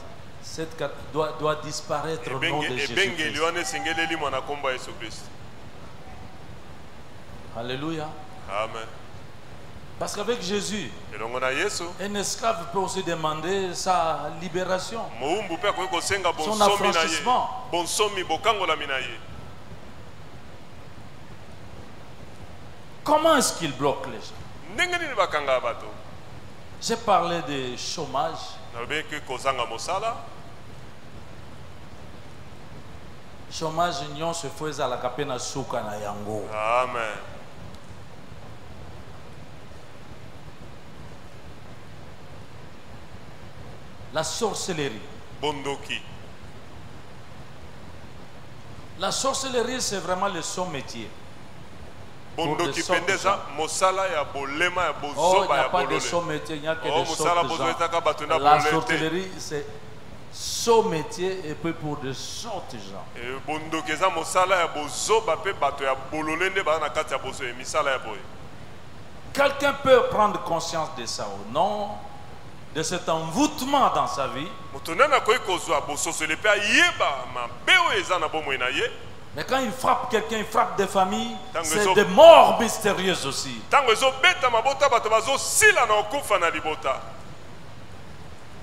doit disparaître au nom de Jésus-Christ. Alléluia. Amen. Parce qu'avec Jésus, un esclave peut aussi demander sa libération, son affranchissement. Comment est-ce qu'il bloque les gens? J'ai parlé de chômage. Chômage, union se faisait à la capena souka na yango. Amen. La sorcellerie. Bondoki. La sorcellerie, c'est vraiment le son métier. Bondoki pendeza mosala ya bolema ya Oh, il bozoba n'y a ya pas de bolole. son métier, il n'y a que Oh, des sortes mosala de bozo gens. etaka batuna La bolete. sorcellerie, c'est son métier et puis pour de sortes de gens. Et bondoki eza mosala ya bozoba pe bato ya bolole nde ba na kati ya bozo emisala ya boye. Quelqu'un peut prendre conscience de ça au nom de cet envoûtement dans sa vie. Mutunana koyi kozwa bososole pe ayeba mabe oyo eza na bomoi na ye. Mais quand il frappe quelqu'un, il frappe des familles, c'est des morts mystérieuses aussi. Tango ezobeta mabota bato bazosila na okufa na libota.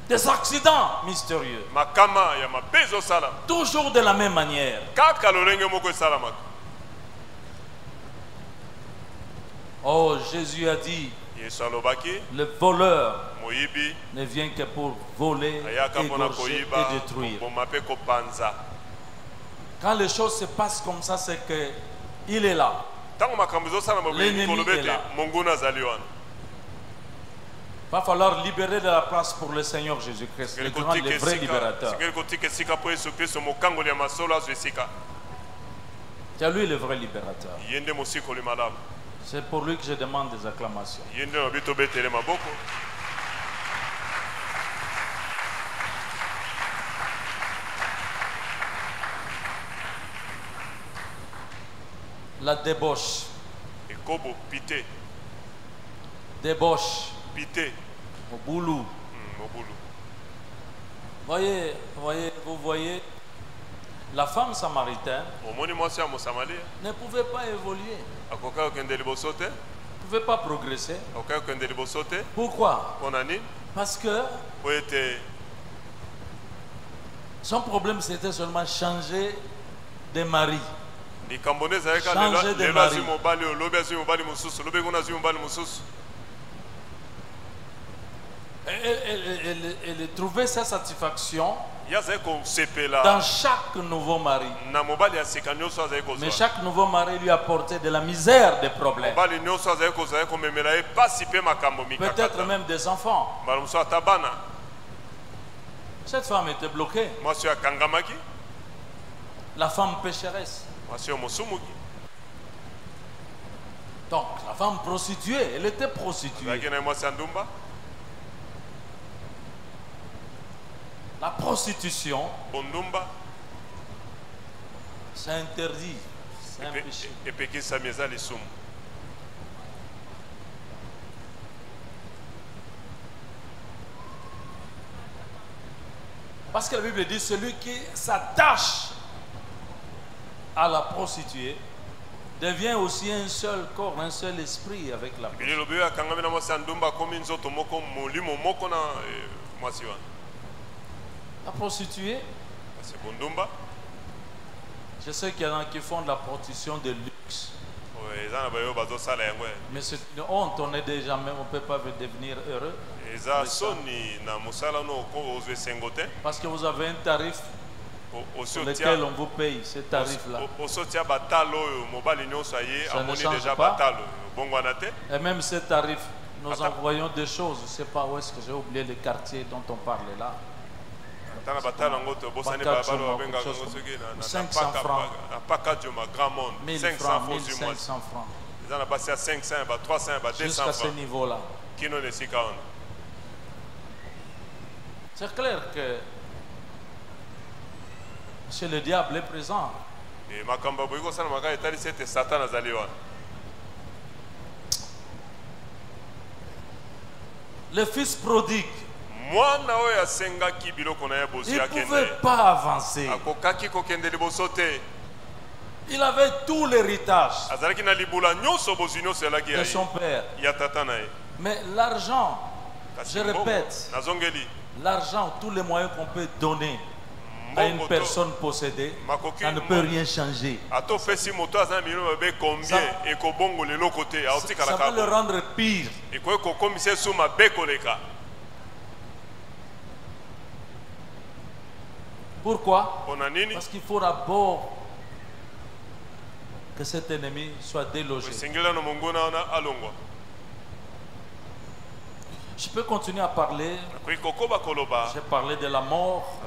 Des accidents mystérieux. Makama ya mabe ezosala. Toujours de la même manière. Kaka lolenge moko esalamaka. Oh, Jésus a dit, Yesu alobaki le voleur moyibi ne vient que pour voler, ayaka mpona égorger koyiba et détruire. koboma pe kopanza. Quand les choses se passent comme ça, c'est que il est là. Tango makambo ezosala L'ennemi mobili est kolobete là. monguna azali wana. Va falloir libérer de la place pour le Seigneur Jésus-Christ, le grand, le vrai libérateur. Sikeli kotika esika po Yesu Kristo mokangoli ya masolo azwa esika. C'est lui le vrai libérateur. Yende mosikoli malamu. C'est pour lui que je demande des acclamations. Yende no bito betele maboko. La débauche. Ekobo pité. Débauche. Pité. Au boulot. Mobulu. Vous voyez, la femme samaritaine Omoni mwasi ya Mosamalia ne pouvait pas évoluer. akoka okende liboso te. pouvez pas progresser. Pourquoi? Parce que son problème c'était seulement changer de mari. Changer de mari. Elle trouvait sa satisfaction dans chaque nouveau mari. Mais chaque nouveau mari lui apportait de la misère, des problèmes. Peut-être même des enfants. Cette femme était bloquée. La femme pécheresse. Donc, la femme prostituée, elle était prostituée. La prostitution, c'est interdit. C'est un péché. Parce que la Bible dit celui qui s'attache à la prostituée devient aussi un seul corps, un seul esprit avec la prostituée. La prostituée, je sais qu'il y en a qui font de la prostitution de luxe. Mais c'est une honte, on ne peut pas devenir heureux. Parce que vous avez un tarif sur lequel on vous paye, ce tarif-là. Ça ne change pas. Et même ce tarif, nous envoyons des choses. Je ne sais pas où est-ce que j'ai oublié le quartier dont on parlait là. 500 francs, 1000 francs, 1500 francs. Jusqu'à ce niveau-là. C'est clair que chez le diable est présent. Le fils prodigue, il ne pouvait pas avancer. Il avait tout l'héritage de son père. Mais l'argent, je répète, l'argent, tous les moyens qu'on peut donner à une personne possédée, ça ne peut rien changer. Ça va le rendre pire. Pourquoi? Parce qu'il faut d'abord que cet ennemi soit délogé. Je peux continuer à parler. J'ai parlé de la mort.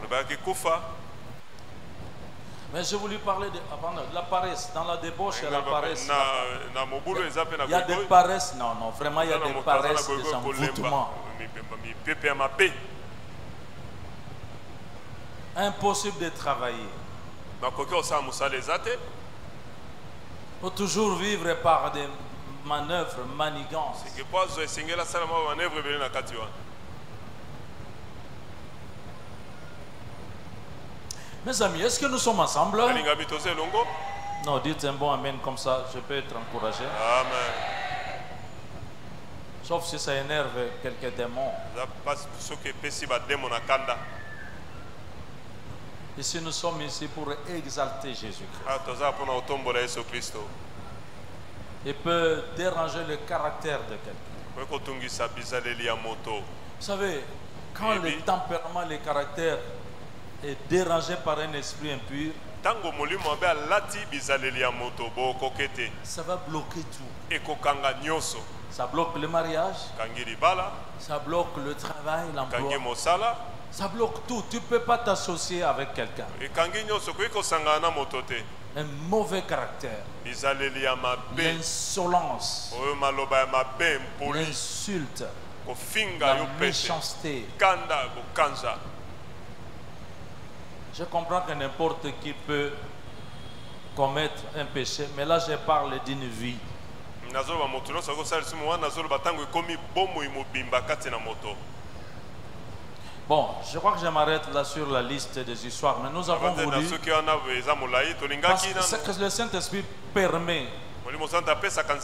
Mais je voulais parler de la paresse. Dans la débauche, il y a la paresse. Il y a des paresses. Non, non, vraiment, il y a des paresses, des envoûtements. Impossible de travailler. Il faut toujours vivre par des manœuvres, manigances. Mes amis, est-ce que nous sommes ensemble? Non, dites un bon amen comme ça, je peux être encouragé. Amen. Sauf si ça énerve quelques démons. Ici, nous sommes ici pour exalter Jésus-Christ. Il peut déranger le caractère de quelqu'un. Vous savez, quand le tempérament, le caractère est dérangé par un esprit impur, ça va bloquer tout. Ça bloque le mariage, ça bloque le travail, l'emploi, ça bloque tout. Tu ne peux pas t'associer avec quelqu'un. Un mauvais caractère, l'insolence, l'insulte, la méchanceté. Je comprends que n'importe qui peut commettre un péché, mais là je parle d'une vie. Bon, je crois que je m'arrête là sur la liste des histoires, mais nous avons voulu, parce que le Saint-Esprit permet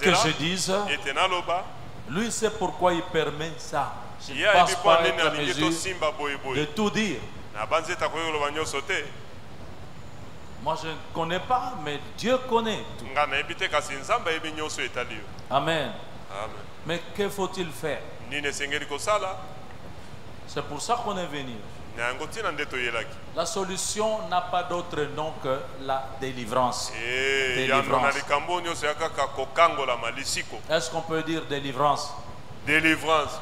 que je dise, lui sait pourquoi il permet ça. Je ne pense pas être en mesure de tout dire. Moi je ne connais pas, mais Dieu connaît tout. Amen. Mais que faut-il faire? C'est pour ça qu'on est venu. La solution n'a pas d'autre nom que la délivrance. Délivrance. Est-ce qu'on peut dire délivrance? Délivrance.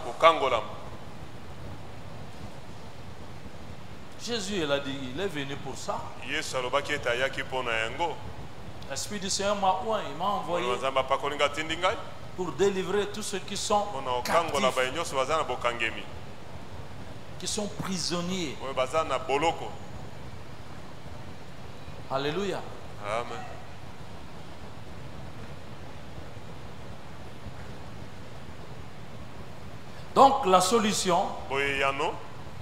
Jésus, il a dit, il est venu pour ça. L'Esprit du Seigneur m'a envoyé pour délivrer tous ceux qui sont captifs, qui sont prisonniers. Alléluia. Amen. Donc la solution,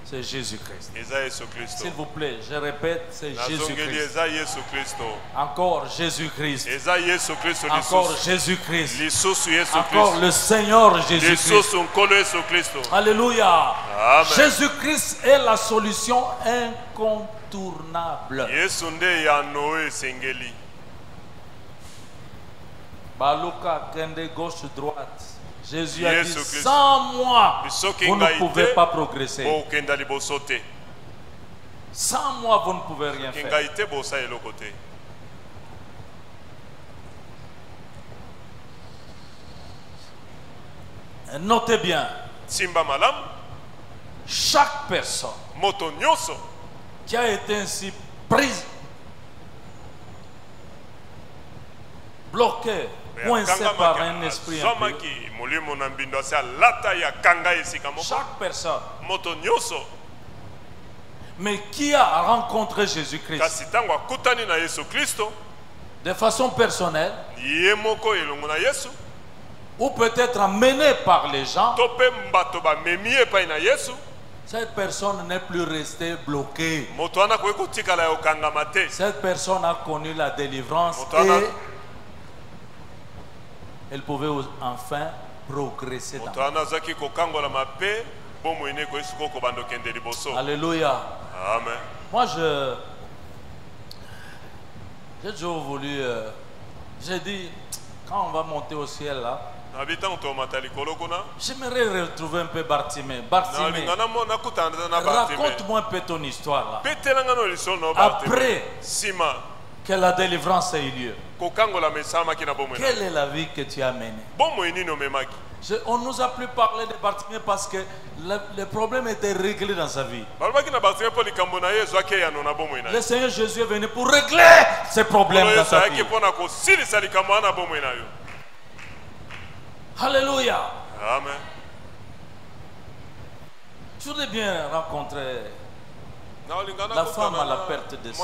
c'est Jésus-Christ. S'il vous plaît, je répète, c'est Jésus-Christ. Encore Jésus-Christ. Encore Jésus-Christ. Encore le Seigneur Jésus-Christ. Alléluia. Jésus-Christ est la solution incontournable. Baluka, Kende, gauche, droite. Jésus a dit, sans moi, vous ne pouvez pas progresser. Sans moi, vous ne pouvez rien faire. Notez bien, chaque personne qui a été ainsi prise, bloquée, coincée par un esprit impur, chaque personne, mais qui a rencontré Jésus-Christ de façon personnelle, ou peut-être amené par les gens, cette personne n'est plus restée bloquée. Cette personne a connu la délivrance et elle pouvait enfin progresser dans la vie. Alléluia. Amen. Moi, j'ai toujours voulu, j'ai dit, quand on va monter au ciel là, j'aimerais retrouver un peu Bartimée. Bartimée, raconte-moi un peu ton histoire là. Après que la délivrance ait eu lieu, quelle est la vie que tu as menée? On ne nous a plus parlé de Bartimée parce que le problème était réglé dans sa vie. Le Seigneur Jésus est venu pour régler ces problèmes dans sa vie. Alléluia. Amen. Je voudrais bien rencontrer la femme à la perte de sang.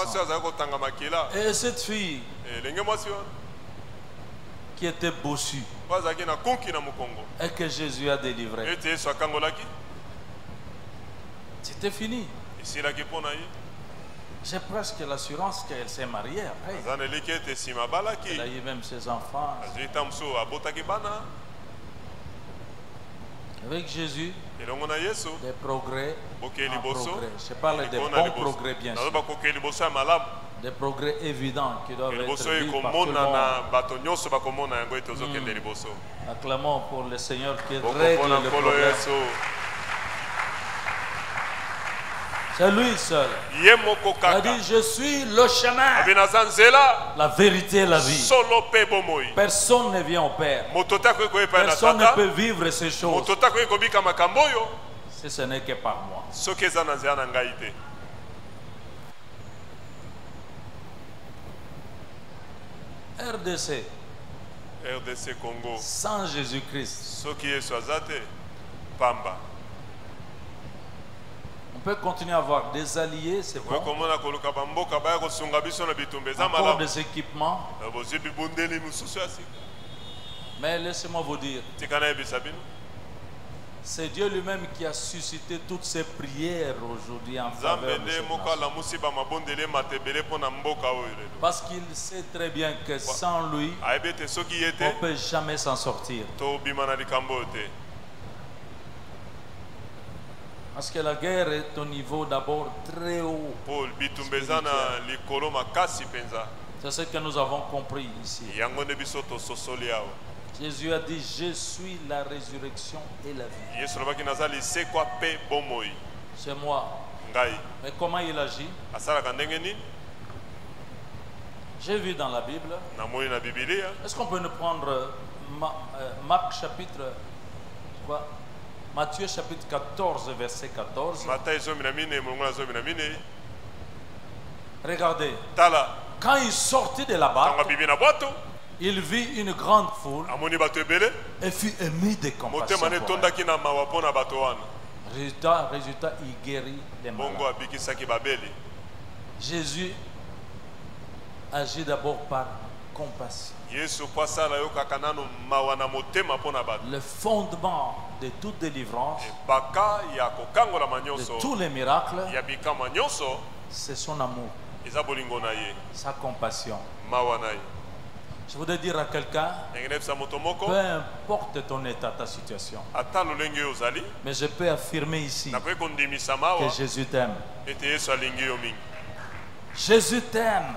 Et cette fille qui était bossue et que Jésus a délivré. C'était fini. J'ai presque l'assurance qu'elle s'est mariée après. Elle a eu même ses enfants. Avec Jésus, des progrès en progrès. Je parle des bons progrès, bien sûr. Des progrès évidents qui doivent être vus par tout le monde. Acclamons pour le Seigneur qui règle le progrès. C'est lui seul. Il a dit, je suis le chemin, la vérité et la vie. Personne ne vient au Père. Personne ne peut vivre ces choses si ce n'est que par moi. RDC sans Jésus-Christ, on peut continuer à avoir des alliés, c'est bon. Encore des équipements. Mais laissez-moi vous dire, C'est Dieu lui-même qui a suscité toutes ces prières aujourd'hui en faveur de cette nation. Parce qu'il sait très bien que sans lui, on ne peut jamais s'en sortir. Parce que la guerre est au niveau d'abord très haut. C'est ce que nous avons compris ici. Jésus a dit, je suis la résurrection et la vie. C'est moi. Mais comment il agit? J'ai vu dans la Bible. Est-ce qu'on peut nous prendre Marc chapitre quoi? Matthieu chapitre 14 verset 14. Regardez. Quand il sortit de là-bas, il vit une grande foule et fut ému de compassion. Résultat, il guérit les malades. Jésus agit d'abord par compassion. Le fondement de toute délivrance, de tous les miracles, c'est son amour, sa compassion. Je voudrais dire à quelqu'un, peu importe ton état, ta situation, mais je peux affirmer ici que Jésus t'aime. Jésus t'aime.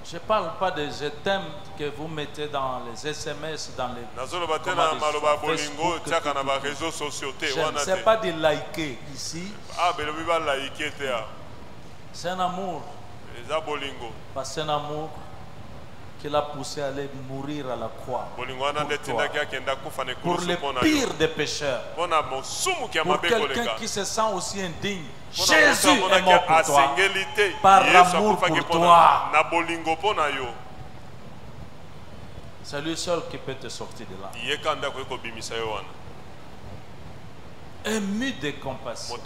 Je ne parle pas de je t'aime que vous mettez dans les SMS, dans les Facebook. Je ne sais pas de liker ici. C'est un amour. Parce que c'est un amour qui l'a poussé à aller mourir à la croix pour le pire des pécheurs, pour quelqu'un qui se sent aussi indigne. Jésus est mort pour toi par amour pour toi. C'est lui seul qui peut te sortir de là. Ému de compassion.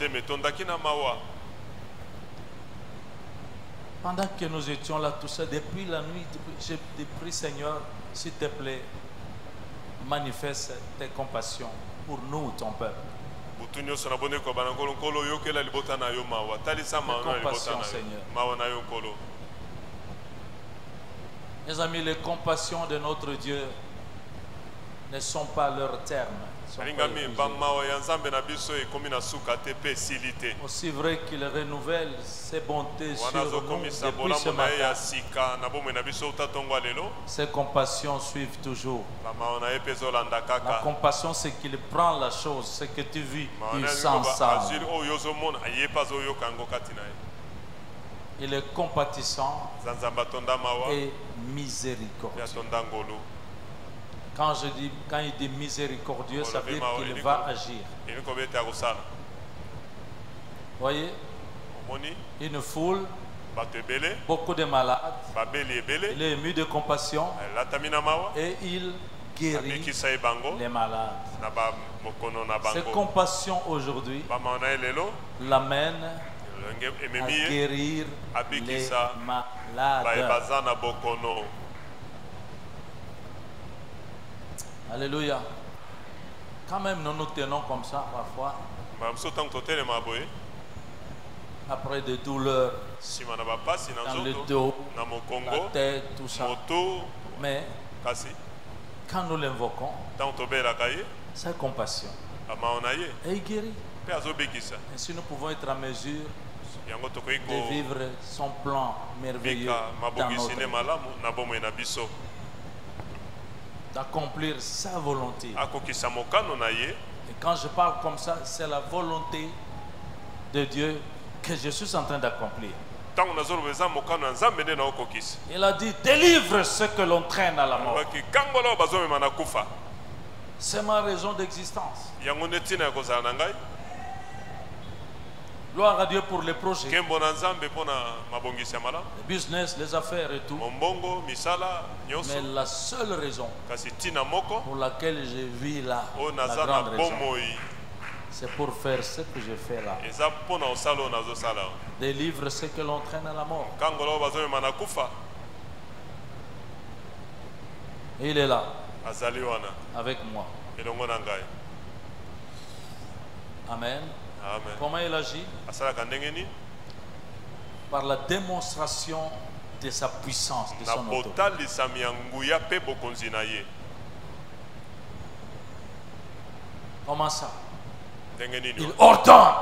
Pendant que nous étions là, tout ça, depuis la nuit, j'ai prié, Seigneur, s'il te plaît, manifeste tes compassions pour nous, ton peuple. Compassion, Seigneur. Mes amis, les compassions de notre Dieu ne sont pas leur terme. Aussi vrai qu'il renouvelle ses bontés sur nous depuis ce matin, ses compassions suivent toujours. La compassion, c'est qu'il prend la chose, ce que tu vis, il sent ça. Il est compatissant et miséricordieux. Quand il dit miséricordieux, ça veut dire qu'il va agir. Voyez, une foule, beaucoup de malades, il est ému de compassion et il guérit les malades. Cette compassion aujourd'hui l'amène à guérir les malades. Alléluia. Quand même nous nous tenons comme ça parfois, après des douleurs dans le dos, la tête, tout ça. Mais quand nous l'invoquons, c'est compassion. Et il guérit. Ainsi nous pouvons être à mesure de vivre son plan merveilleux dans notre vie, d'accomplir sa volonté. Et quand je parle comme ça, c'est la volonté de Dieu que je suis en train d'accomplir. Il a dit, délivre ceux que l'on traîne à la mort. C'est ma raison d'existence. Gloire à Dieu pour les projets, le business, les affaires et tout. Mais la seule raison pour laquelle je vis là, la grande raison, c'est pour faire ce que je fais là. Délivre ceux que l'on traîne à la mort. Et il est là, avec moi. Amen. Comment il agit? Par la démonstration de sa puissance, de son autorité. Comment ça? Il ordonne.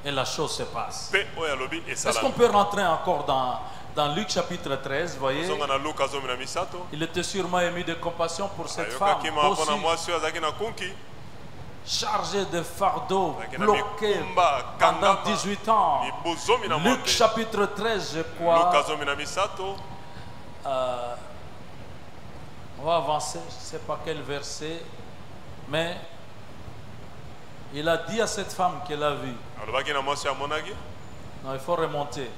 Et la chose se passe. Est-ce qu'on peut rentrer encore dans Luc chapitre 13, voyez? Il était sûrement ému de compassion pour cette femme aussi, chargée de fardeaux, bloquée pendant 18 ans. Luc chapitre 13, je crois. On va avancer, je ne sais pas quel verset, mais il a dit à cette femme qu'elle a vue. Non, il faut remonter.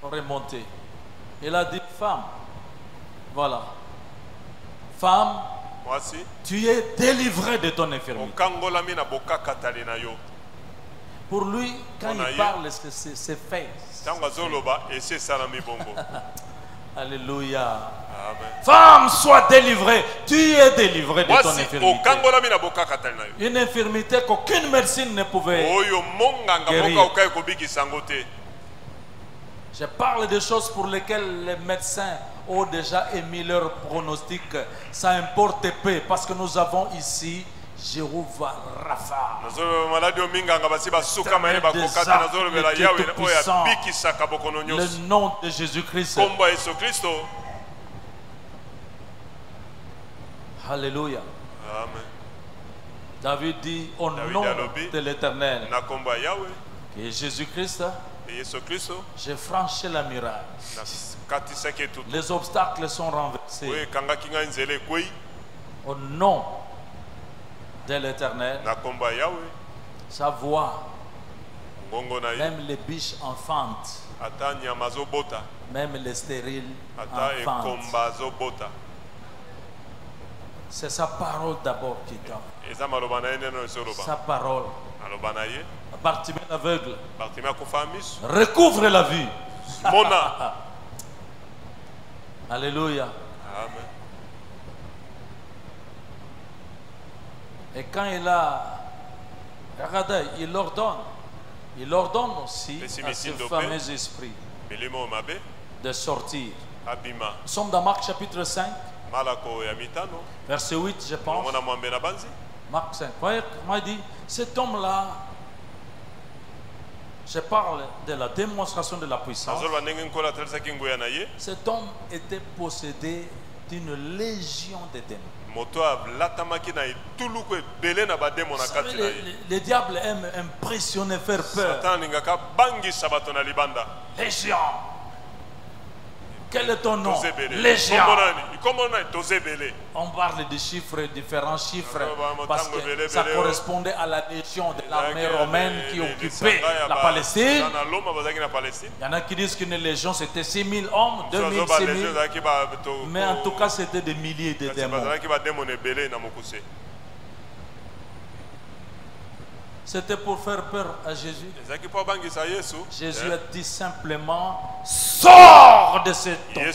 Remonter. Il a dit, femme, voilà, femme, tu es délivrée de ton infirmité. Pour lui, quand il parle, c'est fait. Alléluia. Amen. Femme, sois délivrée. Tu es délivrée de ton infirmité. Une infirmité qu'aucune médecine ne pouvait guérir. Je parle de choses pour lesquelles les médecins ont déjà émis leur pronostic. Ça importe peu parce que nous avons ici Jéhovah Rapha. Le nom de Jésus-Christ. Alléluia. Amen. David dit au nom de l'Éternel que Jésus-Christ, j'ai franchi la muraille. Les obstacles sont renversés. Au nom de l'Éternel, sa voix, même les biches enfantent, même les stériles enfantent. C'est sa parole d'abord qui donne. Sa parole. Bartimée l'aveugle recouvre la vue. Alléluia. Amen. Et quand il a regardé, il ordonne aussi à ce fameux esprit de sortir. Nous sommes dans Marc chapitre 5, verset 8, je pense. Marc 5. Voyez comment il dit, cet homme-là, je parle de la démonstration de la puissance. Cet homme était possédé d'une légion de démons. Le diable aime impressionner, faire peur. Légion. Quel est ton nom? Légion. On parle de chiffres, différents chiffres, parce que ça correspondait à la légion de l'armée romaine qui occupait la Palestine. Il y en a qui disent qu'une légion c'était 6 000 hommes, 2 000, 6 000. Mais en tout cas c'était des milliers de démons. C'était pour faire peur à Jésus. Jésus a dit simplement, sors de cet homme.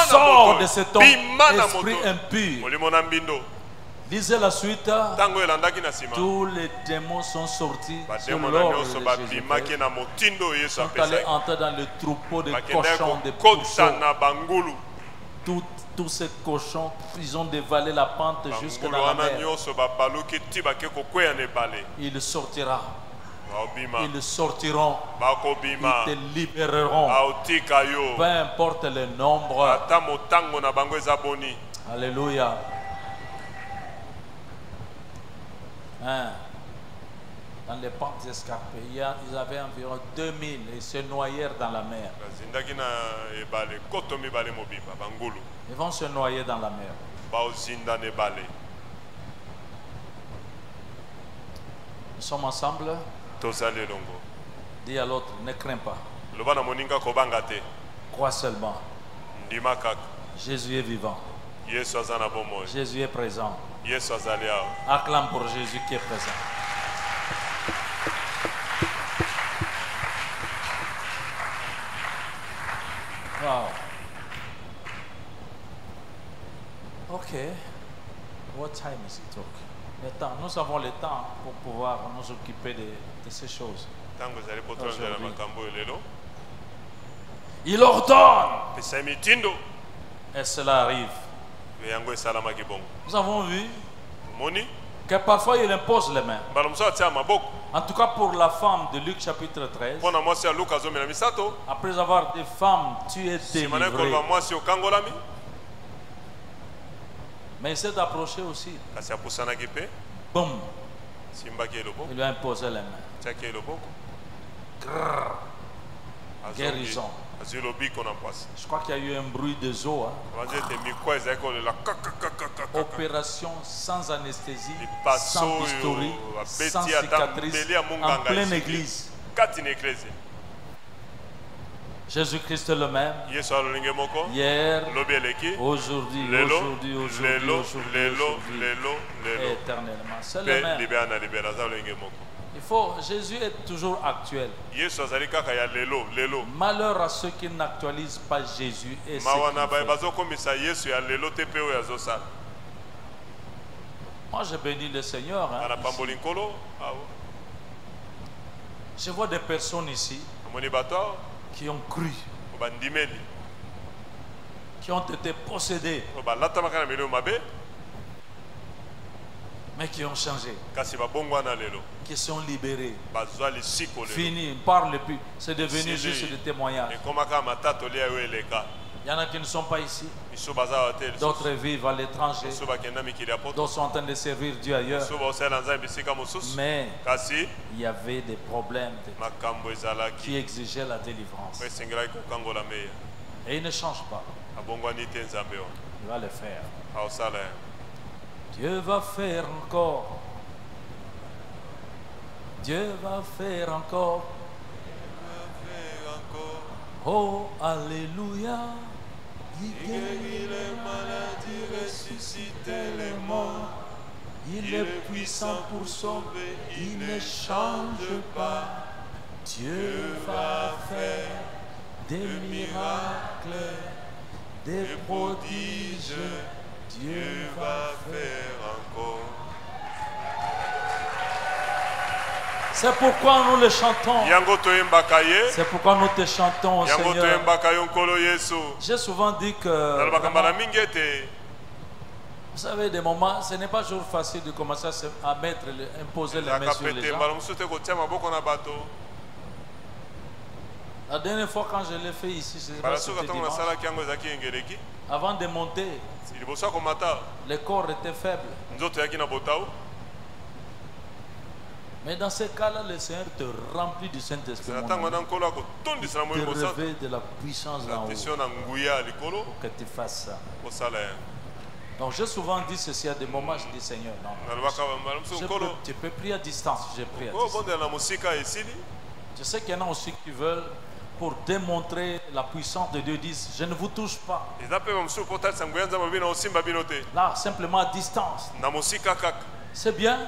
Sors de cet homme, esprit impur. Lisez la suite. Tous les démons sont sortis sur l'ordre de Jésus. Ils sont allés entrer dans le troupeau de cochons, de pousseaux. Tous ces cochons, ils ont dévalé la pente jusqu'à la mer. Il sortira. Ils sortiront. Ils te libéreront. Peu importe le nombre. Alléluia. Dans les pentes escarpées, ils avaient environ 2000 et se noyèrent dans la mer. Ils vont se noyer dans la mer. Nous sommes ensemble. Dis à l'autre, ne crains pas. Crois seulement. Jésus est vivant. Jésus est présent. Acclame pour Jésus qui est présent. Wow. Ok. What time is it? Okay. Le temps. Nous avons le temps pour pouvoir nous occuper de ces choses. Il ordonne. Et cela arrive. Nous avons vu que parfois il impose les mains. En tout cas pour la femme de Luc chapitre 13. Après avoir des femmes tuées, délivrées. Mais il s'est approché aussi. Boum. Il lui a imposé les mains. Grrr. Guérison. Je crois qu'il y a eu un bruit de os. Opération sans anesthésie, sans bistouri, sans cicatrice, en pleine église. Jésus-Christ le même. Hier, aujourd'hui, et éternellement. C'est le même. Jésus est toujours actuel. Malheur à ceux qui n'actualisent pas Jésus et ce qu'il fait. Moi, je bénis le Seigneur. Je vois des personnes ici qui ont cru, qui ont été possédés, mais qui ont changé, qui sont libérés. Fini, ne parle plus. C'est devenu juste des témoignages. Il y en a qui ne sont pas ici. D'autres vivent à l'étranger. D'autres sont en train de servir Dieu ailleurs. Mais il y avait des problèmes qui exigeaient la délivrance. Et il ne change pas. Il va le faire. Dieu va faire encore. Dieu va faire encore. Oh, alléluia. Il guérit les maladies, ressuscite les morts. Il est puissant pour sauver, il ne change pas. Dieu va faire des miracles, des prodiges. Dieu va faire encore. C'est pourquoi nous le chantons. C'est pourquoi nous te chantons, Seigneur. J'ai souvent dit que, vous savez, des moments, ce n'est pas toujours facile de commencer à imposer les mains sur les gens. La dernière fois quand je l'ai fait ici, c'était dimanche. Avant de monter, le corps était faible. Mais dans ce cas-là, le Seigneur te remplit du Saint-Esprit. Il te réveille de la puissance d'en haut pour que tu fasses ça. Donc j'ai souvent dit ceci à des moments, je dis Seigneur, non. Tu peux prier à distance, je prie à distance. Je sais qu'il y en a aussi qui veulent, pour démontrer la puissance de Dieu, disent je ne vous touche pas. Là, simplement à distance. C'est bien.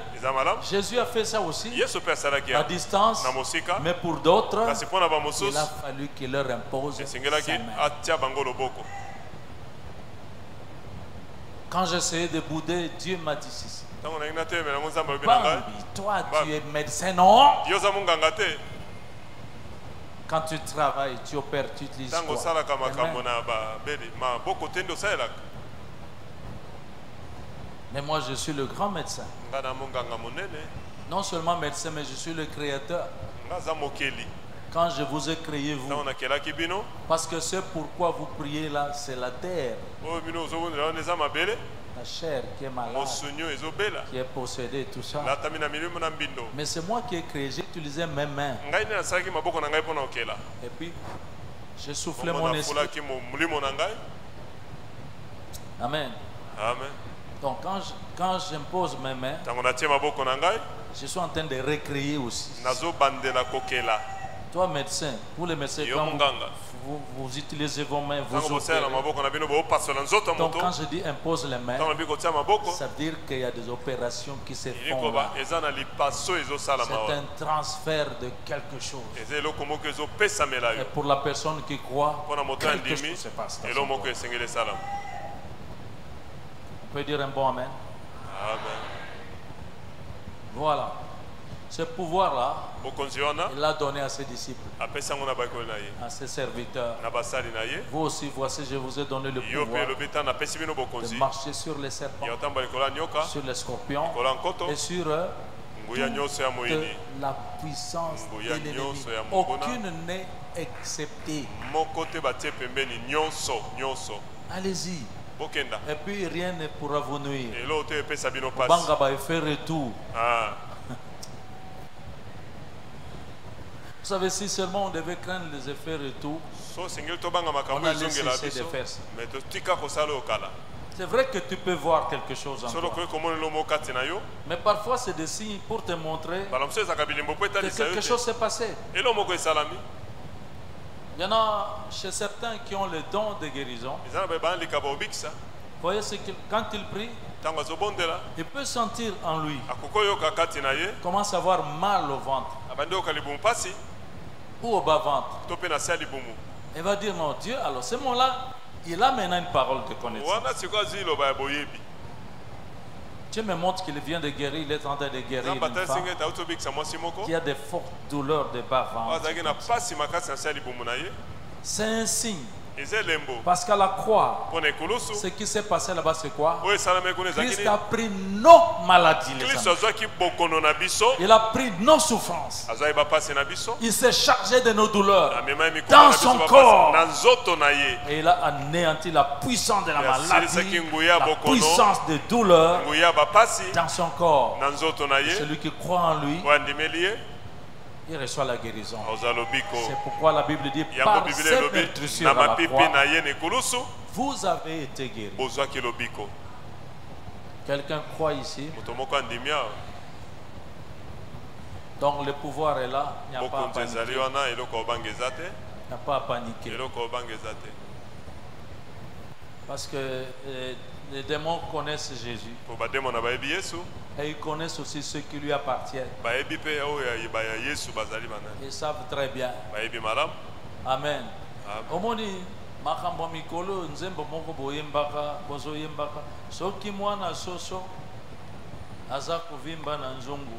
Jésus a fait ça aussi à distance. Mais pour d'autres, il a fallu qu'il leur impose sa main. Quand j'essayais de bouder, Dieu m'a dit ceci. Toi, tu es médecin, non? Quand tu travailles, tu opères, tu utilises quoi? Mais moi, je suis le grand médecin. Non seulement médecin, mais je suis le créateur. Quand je vous ai créé, vous, parce que c'est pourquoi vous priez là, c'est la terre. La chair qui est malade, qui est possédée, tout ça. Mais c'est moi qui ai créé, j'ai utilisé mes mains. Et puis, j'ai soufflé mon esprit. Amen. Amen. Donc quand j'impose mes mains, je suis en train de recréer aussi. Toi médecin, pour les médecins, quand vous utilisez vos mains, vous opérez. Donc quand je dis impose les mains, ça veut dire qu'il y a des opérations qui se font là. C'est un transfert de quelque chose. Et pour la personne qui croit, quelque chose se passe dans son corps. On peut dire un bon amen. Amen. Voilà. Ce pouvoir-là, il l'a donné à ses disciples, à ses serviteurs. Vous aussi, voici, je vous ai donné le pouvoir de marcher sur les serpents, sur les scorpions et sur toute la puissance de l'ennemi. Aucune n'est exceptée. Allez-y. Et puis rien ne pourra vous nuire. Bangaba fait retour. Vous savez, si seulement on devait craindre les effets retour, on allait cesser de faire ça. C'est vrai que tu peux voir quelque chose en toi. Mais parfois c'est des signes pour te montrer que quelque chose s'est passé. Il y en a chez certains qui ont le don de guérison. Vous voyez, quand il prie, il peut sentir en lui, il commence à avoir mal au ventre ou au bas-ventre. Il va dire non, Dieu, alors ce moment-là, il a maintenant une parole de connaissance. Dieu me montre qu'il vient de guérir, il est en train de guérir une femme qui a des fortes douleurs de bas-ventre. C'est un signe. Parce qu'à la croix, ce qui s'est passé là-bas, c'est quoi? Christ a pris nos maladies. Il a pris nos souffrances. Il s'est chargé de nos douleurs dans son corps. Et il a anéanti la puissance de la maladie, la puissance de douleur dans son corps. Celui qui croit en lui, il reçoit la guérison. C'est pourquoi la Bible dit par cette meurtrissure à la croix, vous avez été guéris. Quelqu'un croit ici? Donc le pouvoir est là. Il n'y a pas à paniquer. Il n'y a pas à paniquer. Parce que les démons connaissent Jésus. Et ils connaissent aussi ceux qui lui appartiennent. Ils savent très bien. Amen. Omoni makambo mikolo nzembo moko boyembaka bozoyembaka soki mwana soso aza kovimba na nzongo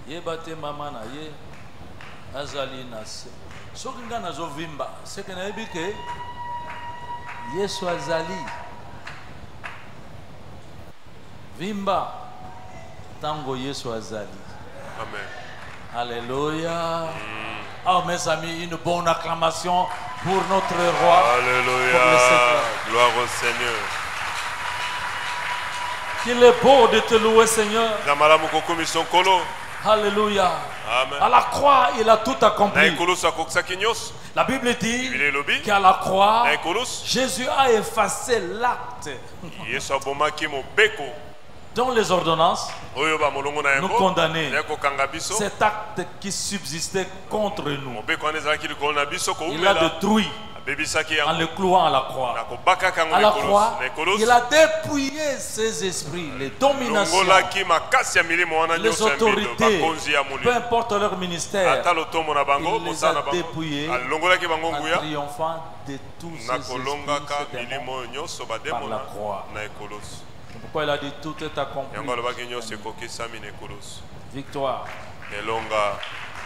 yeba te mama na ye azali na se soki nga nazovimba seke nayebi ke Yesu azali vimba tango Yesu azali. Amen. Alléluia. Oh mes amis, une bonne acclamation pour notre roi. Alléluia. Gloire au Seigneur. Qu'il est beau de te louer, Seigneur. Alléluia. Amen. À la croix, il a tout accompli. La Bible dit qu'à la croix, Jésus a effacé l'acte dont les ordonnances nous condamnaient. Cet acte qui subsistait contre nous, il l'a détruit en le clouant à la croix. À la croix, il a dépouillé ses esprits, les dominations, les autorités, peu importe leur ministère. Il les a dépouillés en triomphant de tous ces esprits par la croix. Pourquoi il a dit tout est accompli? Victoire.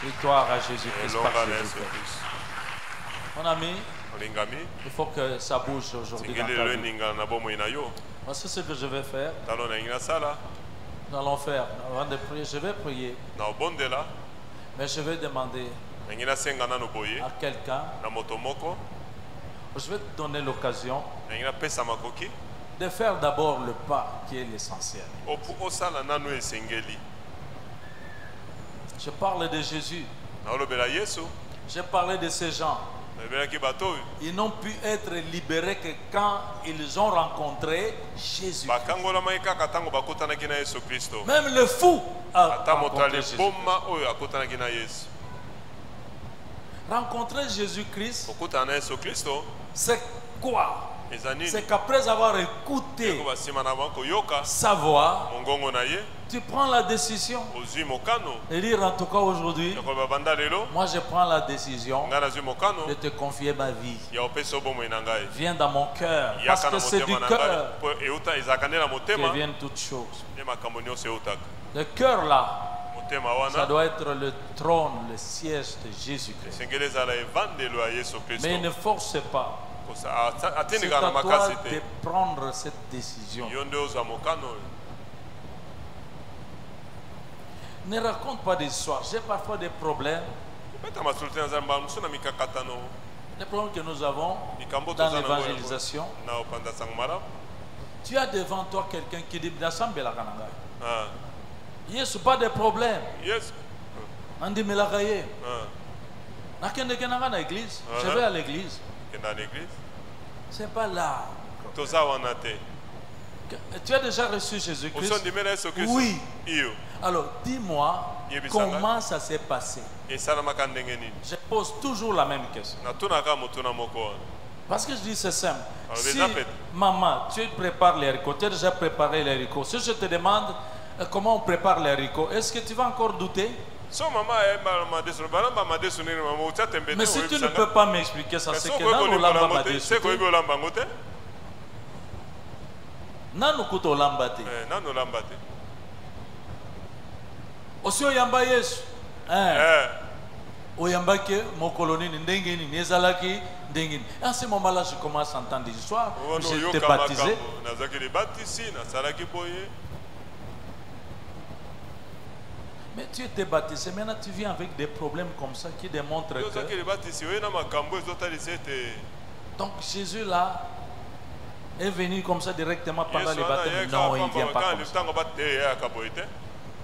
Victoire à Jésus-Christ. Mon ami, il faut que ça bouge aujourd'hui dans ta vie. Voici ce que je vais faire. Nous allons faire. Avant de prier, je vais prier. Mais je vais demander à quelqu'un. Je vais te donner l'occasion de faire d'abord le pas qui est l'essentiel. Je parle de Jésus. J'ai parlé de ces gens. Ils n'ont pu être libérés que quand ils ont rencontré Jésus. Même le fou a rencontré Jésus. Rencontrer Jésus-Christ, c'est quoi? C'est qu'après avoir écouté sa voix, tu prends la décision. Et dire en tout cas aujourd'hui, moi je prends la décision de te confier ma vie. Viens dans mon cœur, parce que c'est du cœur que viennent toutes choses. Le cœur là, ça doit être le trône, le siège de Jésus-Christ. Mais ne force pas. C'est à toi de prendre cette décision. Ne raconte pas d'histoire. J'ai parfois des problèmes. Les problèmes que nous avons dans l'évangélisation. Tu as devant toi quelqu'un qui dit Yes, pas de problème. On dit mais la l'église. Je vais à l'église. C'est pas là. Tu as déjà reçu Jésus-Christ? Oui. Alors dis-moi comment ça s'est passé. Je pose toujours la même question. Parce que je dis c'est simple. Si maman, tu prépares les haricots, tu as déjà préparé les haricots. Si je te demande comment on prépare les haricots, est-ce que tu vas encore douter? Mais si tu ne peux pas m'expliquer ça, c'est que Nano Lamba m'a déçu. Nano Kuto Lambate. Aussi Oyamba Yesu. Oyamba ke mokoloni ndengeni nezalaki ndengeni. À ce moment-là, je commence à entendre des histoires. J'étais baptisé. Mais tu étais baptisé, maintenant tu viens avec des problèmes comme ça qui démontrent que... Donc Jésus là est venu comme ça directement pendant les baptêmes. Non, il ne vient pas comme ça.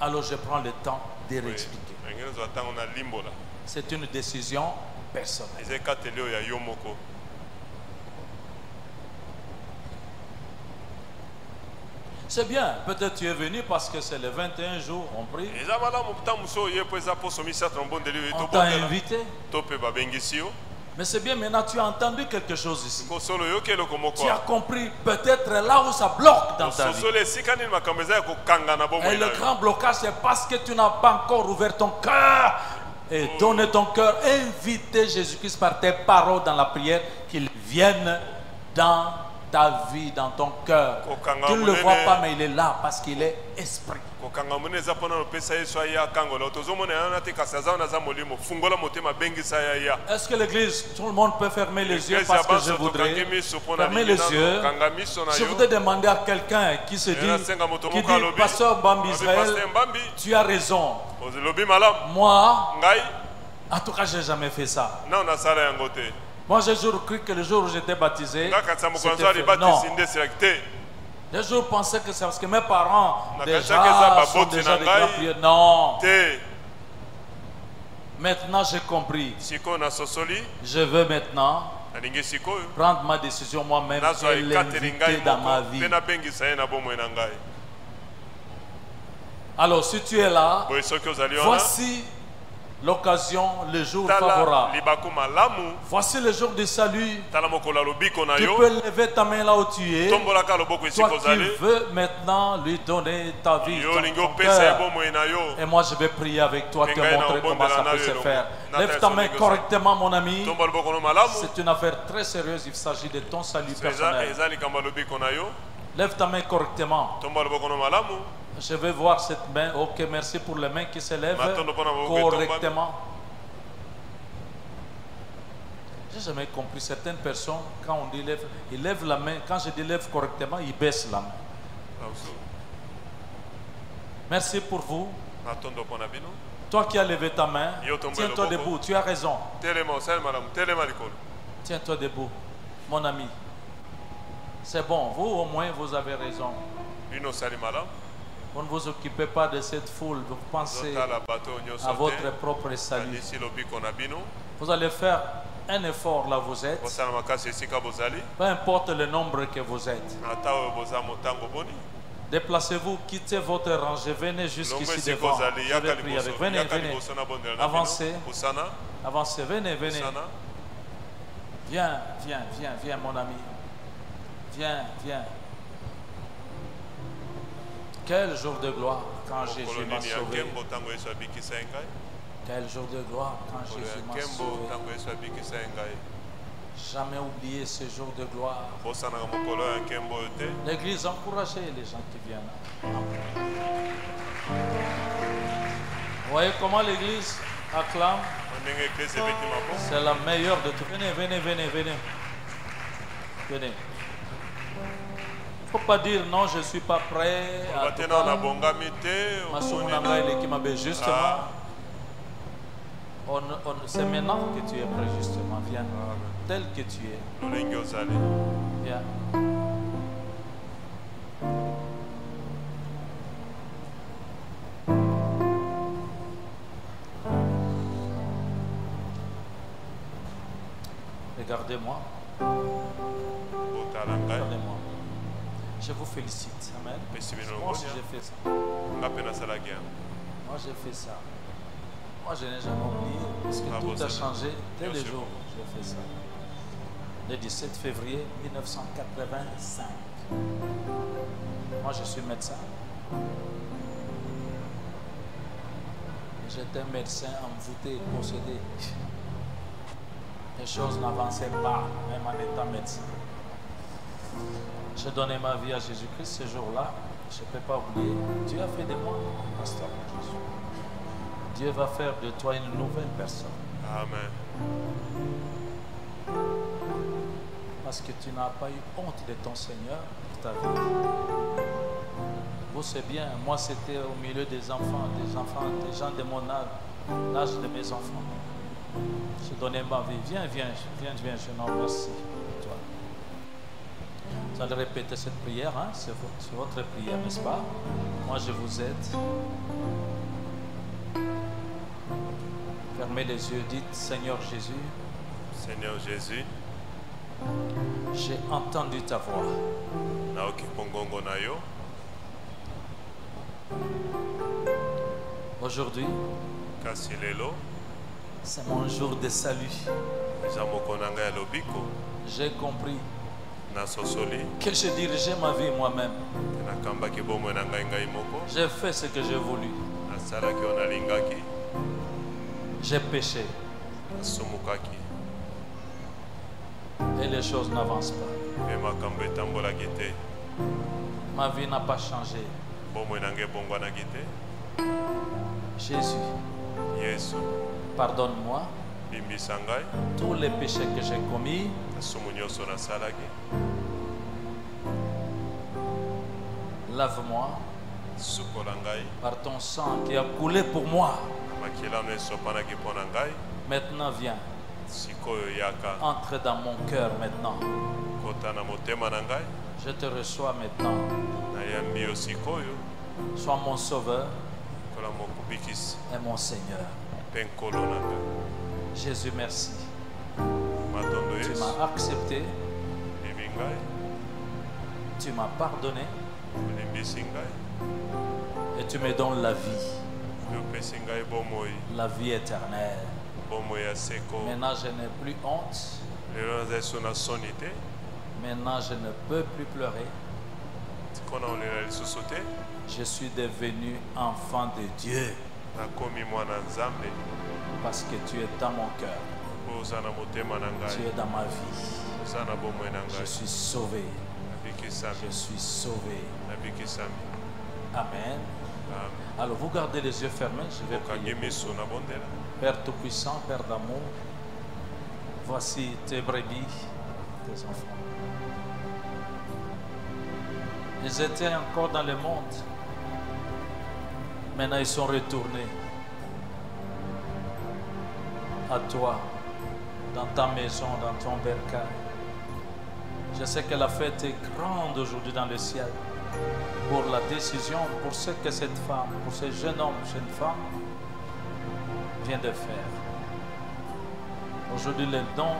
Alors je prends le temps de réexpliquer. C'est une décision personnelle. C'est bien, peut-être tu es venu parce que c'est les 21 jours, on prie. On t'a invité. Mais c'est bien, maintenant tu as entendu quelque chose ici. Tu as compris peut-être là où ça bloque dans ta vie. Et le grand blocage, c'est parce que tu n'as pas encore ouvert ton cœur. Et donner ton cœur, inviter Jésus-Christ par tes paroles dans la prière, qu'il vienne dans ta vie, dans ton cœur. Tu ne le vois pas, mais il est là parce qu'il est esprit. Est-ce que l'église, tout le monde peut fermer les yeux parce que je voudrais fermer les yeux? Je voudrais demander à quelqu'un qui se dit, qui dit, Pasteur Bambi Israël, tu as raison. Moi, en tout cas, je n'ai jamais fait ça. Moi, j'ai toujours cru que le jour où j'étais baptisé, c'était fait. Non. J'ai toujours pensé que c'est parce que mes parents déjà sont déjà des grands prières. Non. Maintenant, j'ai compris. Je veux maintenant prendre ma décision moi-même et l'inviter dans ma vie. Alors, si tu es là, voici l'occasion, le jour favorable. Voici le jour du salut. Tu peux lever ta main là où tu es. Toi qui veux maintenant lui donner ta vie, ton cœur. Et moi je vais prier avec toi, te montrer comment ça peut se faire. Lève ta main correctement, mon ami. C'est une affaire très sérieuse. Il s'agit de ton salut personnel. Lève ta main correctement. Je vais voir cette main. Ok, merci pour les mains qui se lèvent correctement. J'ai jamais compris certaines personnes, quand on dit lève, ils lèvent la main. Quand je dis lève correctement, ils baissent la main. Merci pour vous. Toi qui as levé ta main, tiens-toi debout. Tu as raison. Tiens-toi debout, mon ami. C'est bon, vous au moins vous avez raison. Vous ne vous occupez pas de cette foule, vous pensez à votre propre salut. Vous allez faire un effort là où vous êtes. Peu importe le nombre que vous êtes. Déplacez-vous, quittez votre rangée, venez jusqu'ici devant. Je vais prier avec. Venez, venez. Avancez. Avancez, venez, venez. Viens, viens, viens, viens mon ami. Viens, viens. Quel jour de gloire quand Jésus m'a sauvé. Quel jour de gloire quand Jésus m'a sauvé. Jamais oublier ce jour de gloire. L'église encourageait les gens qui viennent. Vous voyez comment l'église acclame? C'est la meilleure de tout. Venez, venez, venez, venez. Venez. Il ne faut pas dire non, je ne suis pas prêt. Justement. C'est maintenant que tu es prêt, justement. Viens. Tel que tu es. Viens. Regardez-moi. Regardez-moi. Je vous félicite. Amen. Moi aussi j'ai fait ça. Moi j'ai fait ça. Moi je n'ai jamais oublié parce que tout a changé dès le jour où j'ai fait ça. Le 17 février 1985. Moi je suis médecin. J'étais médecin envoûté, possédé. Les choses n'avançaient pas, même en étant médecin. J'ai donné ma vie à Jésus-Christ ce jour-là. Je ne peux pas oublier. Dieu a fait de moi un pasteur pour Jésus. Dieu va faire de toi une nouvelle personne. Amen. Parce que tu n'as pas eu honte de ton Seigneur pour ta vie. Vous savez bien, moi c'était au milieu des enfants, des gens de mon âge, l'âge de mes enfants. J'ai donné ma vie. Viens, viens, viens, viens, je n'en remercie toi. Vous allez répéter cette prière, hein? C'est votre prière, n'est-ce pas? Moi je vous aide. Fermez les yeux, dites Seigneur Jésus. Seigneur Jésus. J'ai entendu ta voix. Aujourd'hui, c'est mon jour de salut. J'ai compris que je dirigeais ma vie moi-même. J'ai fait ce que j'ai voulu. J'ai péché. Et les choses n'avancent pas. Ma vie n'a pas changé. Jésus, pardonne-moi tous les péchés que j'ai commis. Lave-moi par ton sang qui a coulé pour moi. Maintenant viens. Entre dans mon cœur maintenant. Je te reçois maintenant. Sois mon sauveur et mon Seigneur. Jésus, merci. Tu m'as accepté. Tu m'as pardonné. Et tu me donnes la vie. La vie éternelle. Maintenant, je n'ai plus honte. Maintenant, je ne peux plus pleurer. Je suis devenu enfant de Dieu. Parce que tu es dans mon cœur. Tu es dans ma vie. Je suis sauvé. Je suis sauvé. Amen. Alors vous gardez les yeux fermés, je vais prier. Père Tout-Puissant, Père d'amour, voici tes brebis, tes enfants. Ils étaient encore dans le monde. Maintenant ils sont retournés à toi, dans ta maison, dans ton bercail. Je sais que la fête est grande aujourd'hui dans le ciel pour la décision, pour ce que cette femme, pour ce jeune homme, jeune femme vient de faire. Aujourd'hui, le don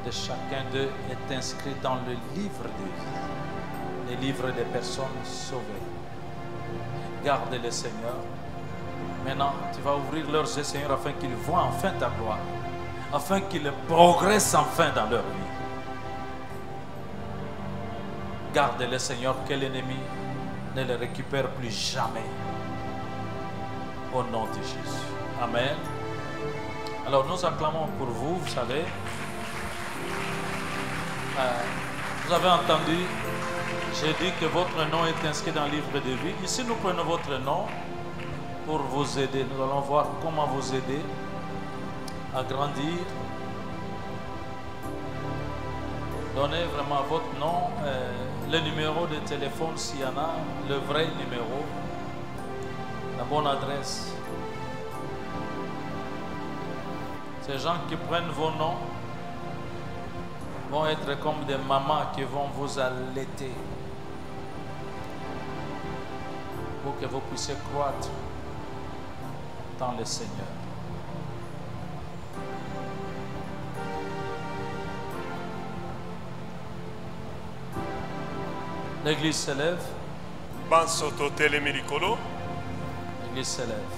de chacun d'eux est inscrit dans le livre de vie, le livre des personnes sauvées. Garde-les, Seigneur. Maintenant, tu vas ouvrir leurs yeux, Seigneur, afin qu'ils voient enfin ta gloire, afin qu'ils progressent enfin dans leur vie. Garde-les, Seigneur, que l'ennemi ne les récupère plus jamais. Au nom de Jésus. Amen. Alors nous acclamons pour vous, vous savez. Vous avez entendu, j'ai dit que votre nom est inscrit dans le livre de vie. Ici, nous prenons votre nom pour vous aider. Nous allons voir comment vous aider à grandir. Donnez vraiment votre nom, le numéro de téléphone s'il y en a, le vrai numéro, la bonne adresse. Ces gens qui prennent vos noms vont être comme des mamans qui vont vous allaiter pour que vous puissiez croître dans le Seigneur. L'église s'élève. L'église s'élève.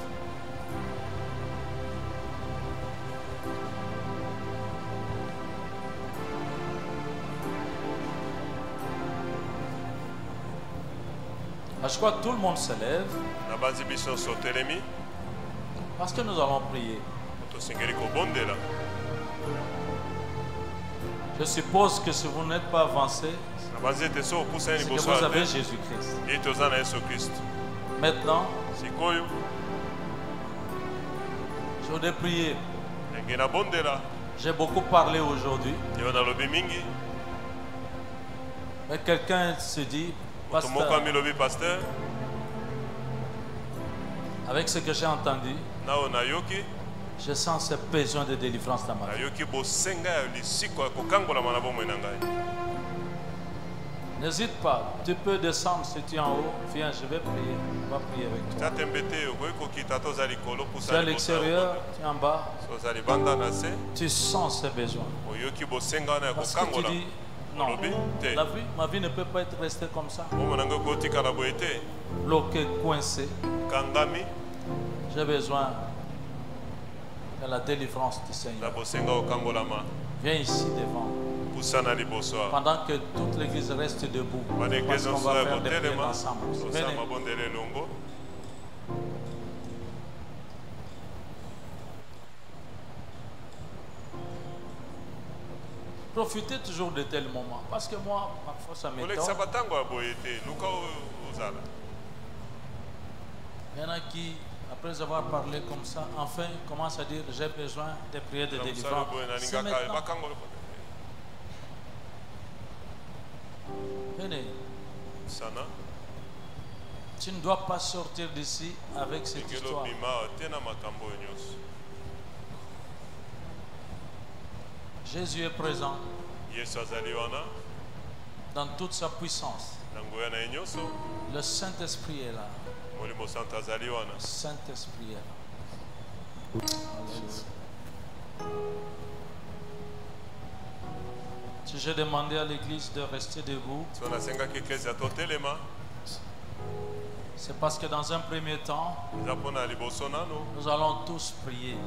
Je crois que tout le monde se lève parce que nous allons prier. Je suppose que si vous n'êtes pas avancé, c'est que vous avez Jésus-Christ. Maintenant, je voudrais prier. J'ai beaucoup parlé aujourd'hui. Mais quelqu'un se dit, Pasteur, avec ce que j'ai entendu, je sens ce besoin de délivrance dans ma vie. N'hésite pas, tu peux descendre si tu es en haut. Viens, je vais prier. On va prier avec toi. Tu es à l'extérieur, tu es en bas. Tu sens ce besoin. Parce que tu dis, non, ma vie ne peut pas être restée comme ça. Bloqué, coincé. J'ai besoin de la délivrance du Seigneur. Viens ici devant. Pendant que toute l'église reste debout, parce qu'on va faire des prières ensemble. Venez. Profitez toujours de tels moments. Parce que moi, parfois, ça m'étonne. Il y en a qui, après avoir parlé comme ça, enfin commencent à dire j'ai besoin de prières de délivrance. C'est maintenant. Venez. Tu ne dois pas sortir d'ici avec cette histoire. Jésus est présent dans toute sa puissance. Le Saint-Esprit est là. Le Saint-Esprit est là. Alléluia. Si j'ai demandé à l'église de rester debout, c'est parce que dans un premier temps, nous allons tous prier.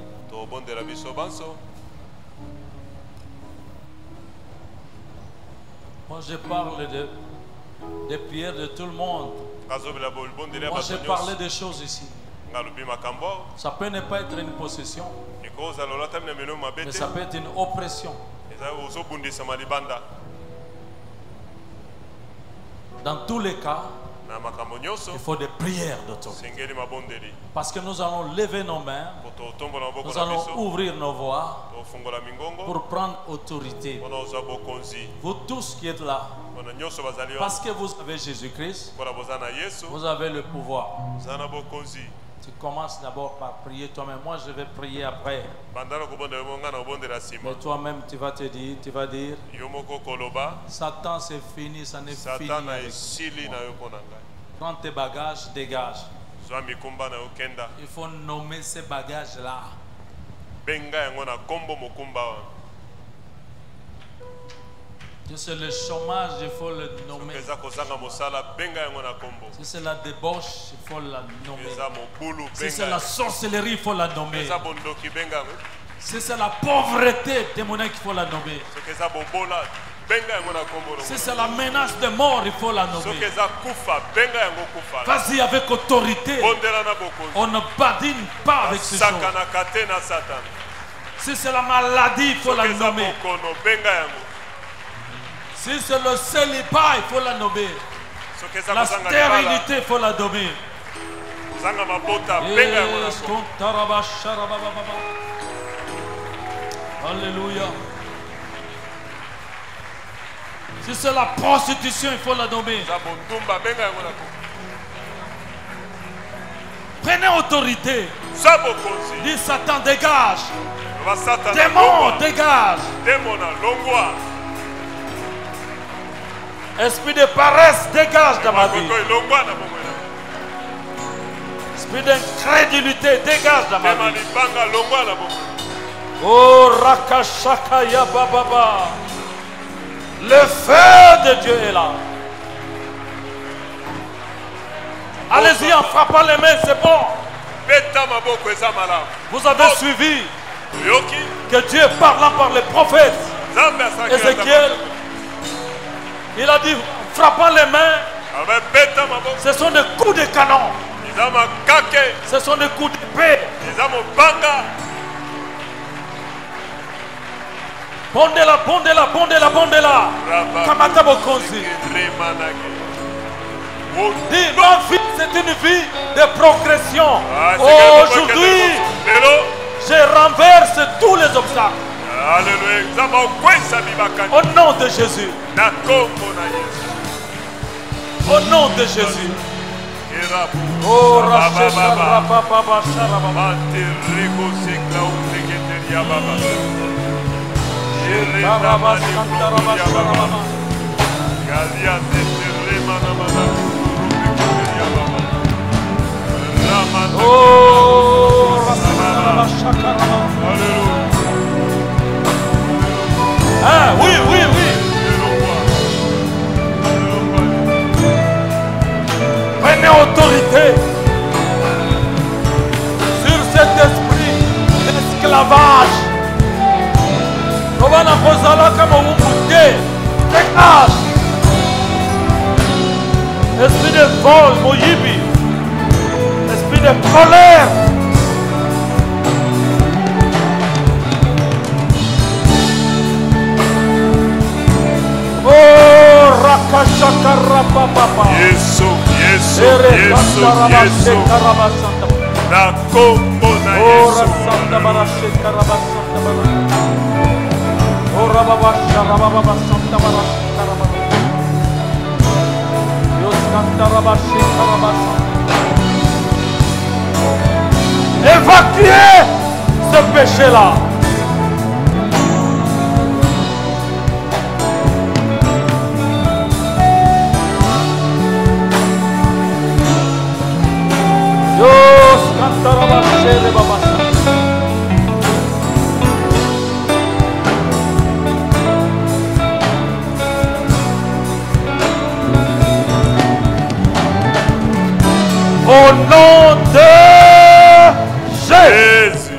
Moi, je parle de prières de tout le monde. Moi, j'ai parlé des choses ici. Ça peut ne pas être une possession, mais ça peut être une oppression. Dans tous les cas, il faut des prières d'autorité. Parce que nous allons lever nos mains, nous allons ouvrir nos voix pour prendre autorité. Vous tous qui êtes là, parce que vous avez Jésus-Christ, vous avez le pouvoir. Tu commences d'abord par prier toi-même. Moi, je vais prier après. Mais toi-même, tu vas dire, Satan, c'est fini, ça n'est fini. Prends tes bagages, dégage. Il faut nommer ces bagages-là. Si c'est le chômage, il faut le nommer. Si c'est la débauche, il faut la nommer. Si c'est la sorcellerie, il faut la nommer. Si c'est la pauvreté démoniaque, il faut la nommer. Si c'est la menace de mort, il faut la nommer. Vas-y avec autorité. On ne badine pas avec ce choses. Si c'est la maladie, il faut la nommer. Si c'est le célibat, il faut la nommer. La stérilité, il faut la nommer. Alléluia. Si c'est la prostitution, il faut la nommer. Prenez autorité. Dis Satan, dégage. Démon, dégage. Esprit de paresse, dégage dans ma vie. Esprit d'incrédulité, dégage dans ma vie. Oh, Rakashaka Yababa. Le feu de Dieu est là. Allez-y en frappant les mains, c'est bon. Vous avez suivi que Dieu parlant par les prophètes. Ézéchiel, il a dit, frappant les mains, ce sont des coups de canon. Ce sont des coups d'épée. Bondela, bondela, bondela, bondela. Kamata Bokonzi. Dis, ma vie, c'est une vie de progression. Aujourd'hui, je renverse tous les obstacles. Au nom de Jésus. Au nom de Jésus. Oh, ah, oui, oui, oui. Prenez autorité sur cet esprit d'esclavage. Esprit de vol, Moyibi. Esprit de colère. Oh, Rakashaka Rapapapa. Yesu, Yesu, Yesu, Yesu. Na kombo na Yesu. Évacuez ce péché-là. Au nom de Jésus.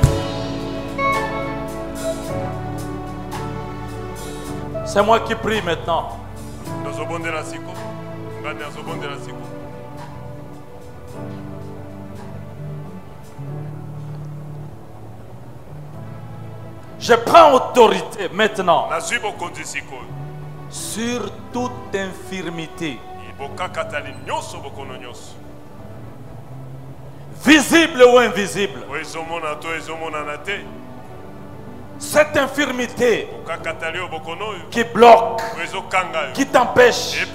C'est moi qui prie maintenant. Je prends autorité maintenant sur toute infirmité, visible ou invisible. Cette infirmité qui bloque, qui t'empêche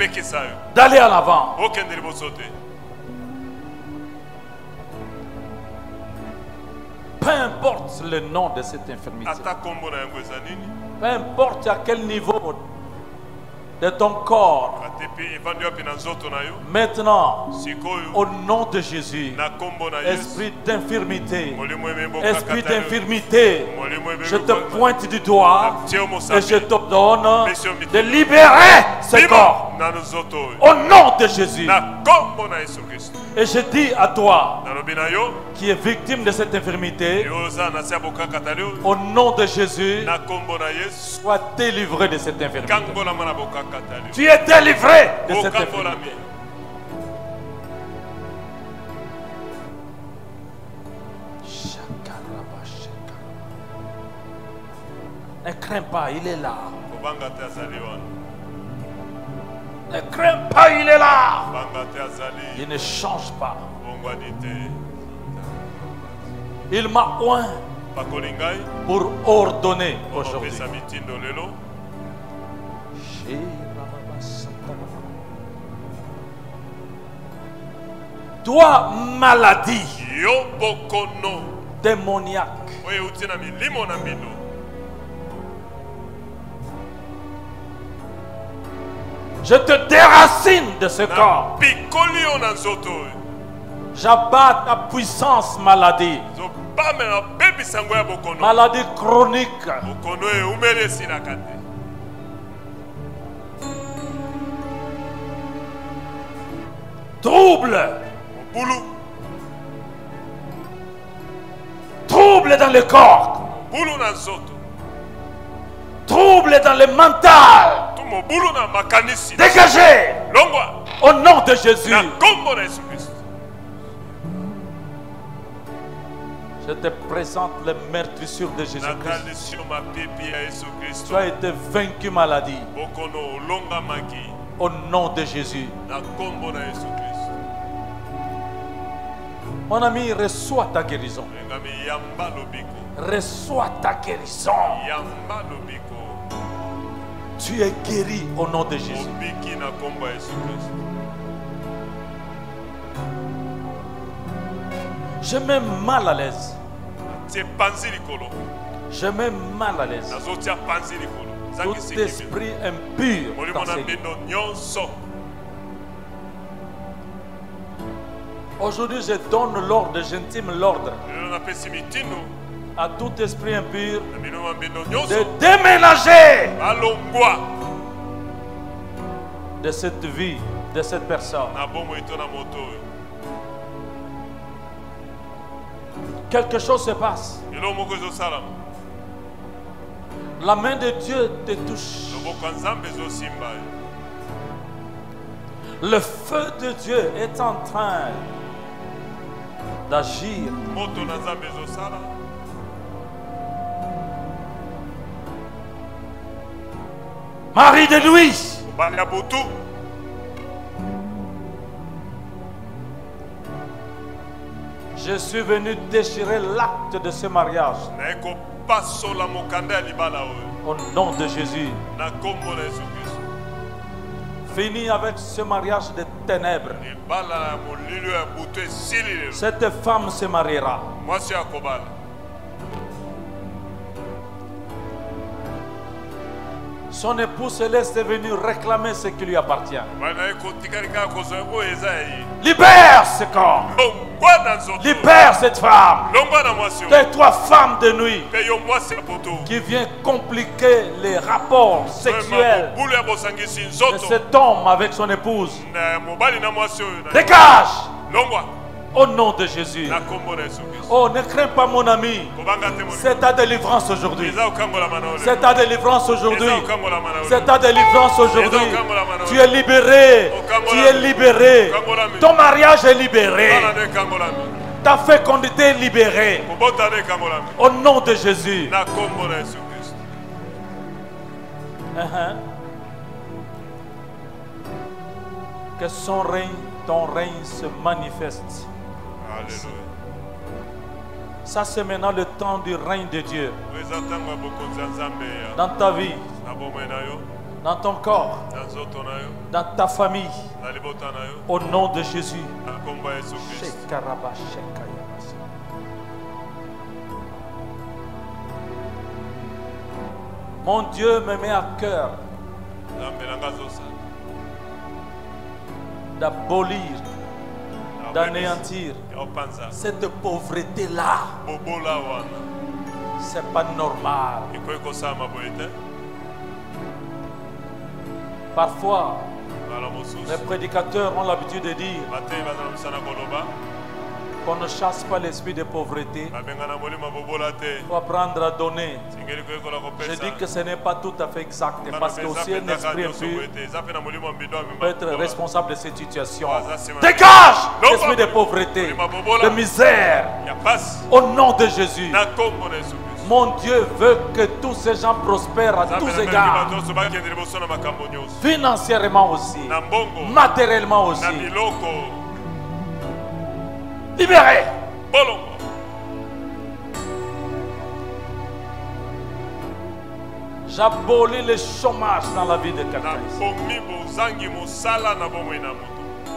d'aller à l'avant. Peu importe le nom de cette infirmité, peu importe à quel niveau de ton corps, maintenant, au nom de Jésus, esprit d'infirmité, je te pointe du doigt et je te donne de libérer ce corps. Au nom de Jésus. Et je dis à toi qui est victime de cette infirmité, au nom de Jésus, sois délivré de cette infirmité. Tu es délivré de cette infirmité. Ne crains pas, il est là. Ne crains pas, il est là. Il ne change pas. Il m'a oint pour ordonner aujourd'hui. Toi, maladie démoniaque, je te déracine de ce corps. J'abats ta puissance, maladie. Maladie chronique. Trouble. Trouble dans le corps. Trouble dans le mental. Dégagez. Au nom de Jésus. Je te présente les meurtrissures de Jésus-Christ. Tu as été vaincu, maladie. Au nom de Jésus. Mon ami, reçois ta guérison. Reçois ta guérison. Tu es guéri au nom de Jésus. Je me mets mal à l'aise. Je me mets mal à l'aise. Tout esprit impur dans ces lieux. Aujourd'hui, je donne l'ordre, j'intime l'ordre à tout esprit impur de déménager de cette vie, de cette personne. Quelque chose se passe. La main de Dieu te touche. Le feu de Dieu est en train d'agir. Marie de Louis, je suis venu déchirer l'acte de ce mariage. Au nom de Jésus. Fini avec ce mariage de ténèbres. Cette femme se mariera. Son époux céleste est venu réclamer ce qui lui appartient. Libère ce corps. Libère cette femme. Tais-toi, femme de nuit, qui vient compliquer les rapports sexuels de cet homme avec son épouse. Dégage. Au nom de Jésus. Oh, ne crains pas, mon ami. C'est ta délivrance aujourd'hui. C'est ta délivrance aujourd'hui. C'est ta délivrance aujourd'hui. Tu es libéré. Tu es libéré. Ton mariage est libéré. Ta fécondité est libérée. Au nom de Jésus. Que son règne, ton règne se manifeste. Alléluia. Ça, c'est maintenant le temps du règne de Dieu. Dans ta vie, dans ton corps, dans ta famille. Au nom de Jésus. Mon Dieu me met à cœur d'abolir, d'anéantir cette pauvreté-là. C'est pas normal. Parfois, Les prédicateurs ont l'habitude de dire qu'on ne chasse pas l'esprit de pauvreté. Il faut apprendre à donner. Je dis que ce n'est pas tout à fait exact parce que aussi un esprit impur peut être responsable de cette situation. Dégage l'esprit de pauvreté, de misère, au nom de Jésus. Mon Dieu veut que tous ces gens prospèrent à tous égards. Financièrement aussi, matériellement aussi. Libéré. J'abolis le chômage dans la vie de quelqu'un.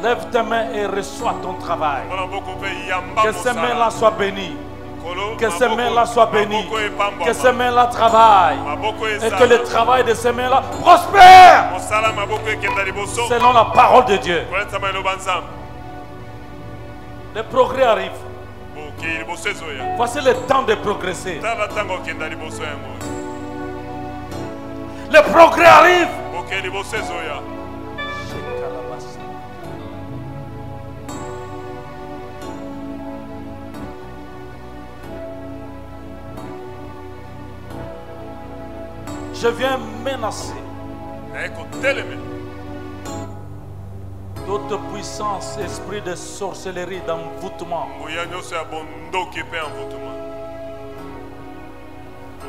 Lève tes mains et reçois ton travail. Que ces mains-là soient bénies. Que ces mains-là soient bénies. Que ces mains-là travaillent. Et que le travail de ces mains-là prospère. Selon la parole de Dieu. Le progrès arrive. Voici le temps de progresser. Le progrès arrive. Je viens menacer toute puissance, esprit de sorcellerie, d'envoûtement,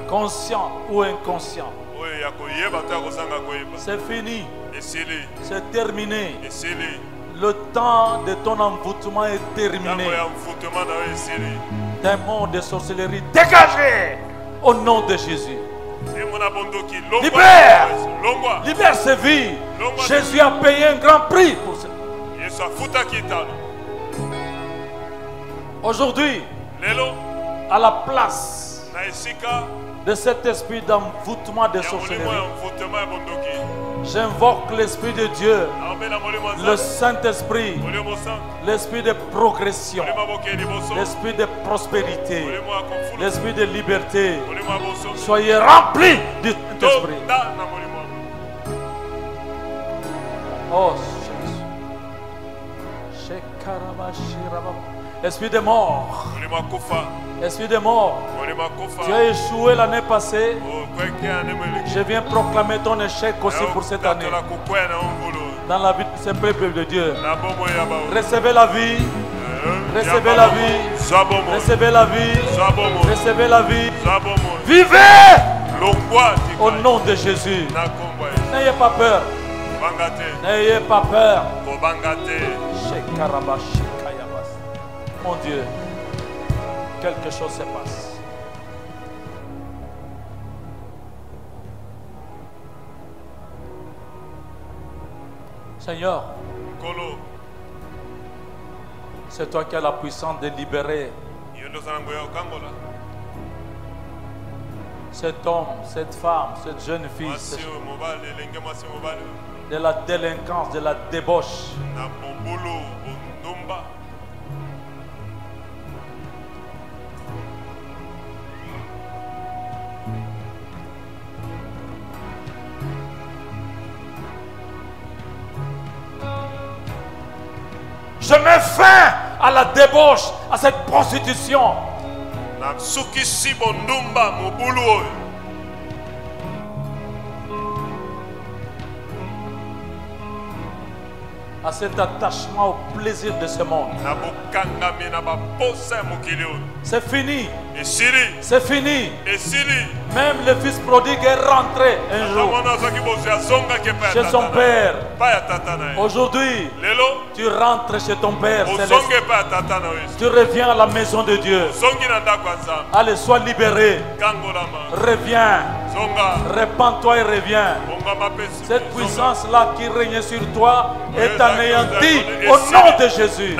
conscient ou inconscient. C'est fini, c'est terminé. Le temps de ton envoûtement est terminé. Démon de sorcellerie, dégagez au nom de Jésus. Libère, libère ses vies. Jésus a payé un grand prix pour ça. Aujourd'hui, à la place de cet esprit d'envoûtement de sorcellerie, j'invoque l'Esprit de Dieu, le Saint-Esprit, l'Esprit de progression, l'Esprit de prospérité, l'Esprit de liberté. Soyez remplis du Saint-Esprit. Oh Jésus. Esprit de mort. Esprit de mort. Tu as échoué l'année passée. Je viens proclamer ton échec aussi pour cette année. Dans la vie de ce peuple de Dieu. Recevez la vie. Recevez la vie. Recevez la vie. Recevez la vie. Vivez au nom de Jésus. N'ayez pas peur. N'ayez pas peur. Mon Dieu, quelque chose se passe. Seigneur, c'est toi qui as la puissance de libérer cet homme, cette femme, cette jeune fille de la délinquance, de la débauche. Je mets fin à la débauche, à cette prostitution. À cet attachement au plaisir de ce monde. C'est fini. C'est fini. Même le fils prodigue est rentré un jour chez son père. Aujourd'hui, tu rentres chez ton père céleste. Tu reviens à la maison de Dieu. Allez, sois libéré. Reviens. Répands-toi et reviens. Cette puissance-là qui règne sur toi est anéantie au nom de Jésus.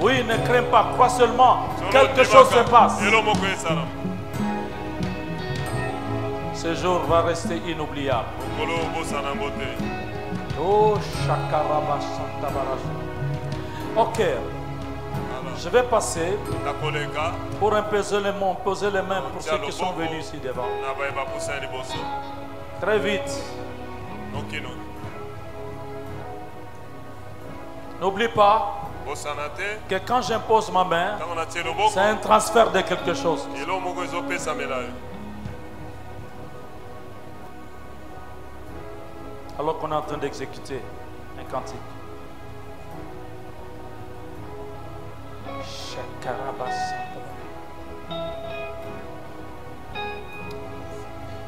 Oui, ne crains pas, crois seulement. Quelque chose se passe. Ce jour va rester inoubliable. Oh, Shakaraba Santabaraja. Ok. Je vais passer pour imposer les mains pour ceux qui sont venus ici devant. Très vite. N'oublie pas que quand j'impose ma main, c'est un transfert de quelque chose. Alors qu'on est en train d'exécuter un cantique.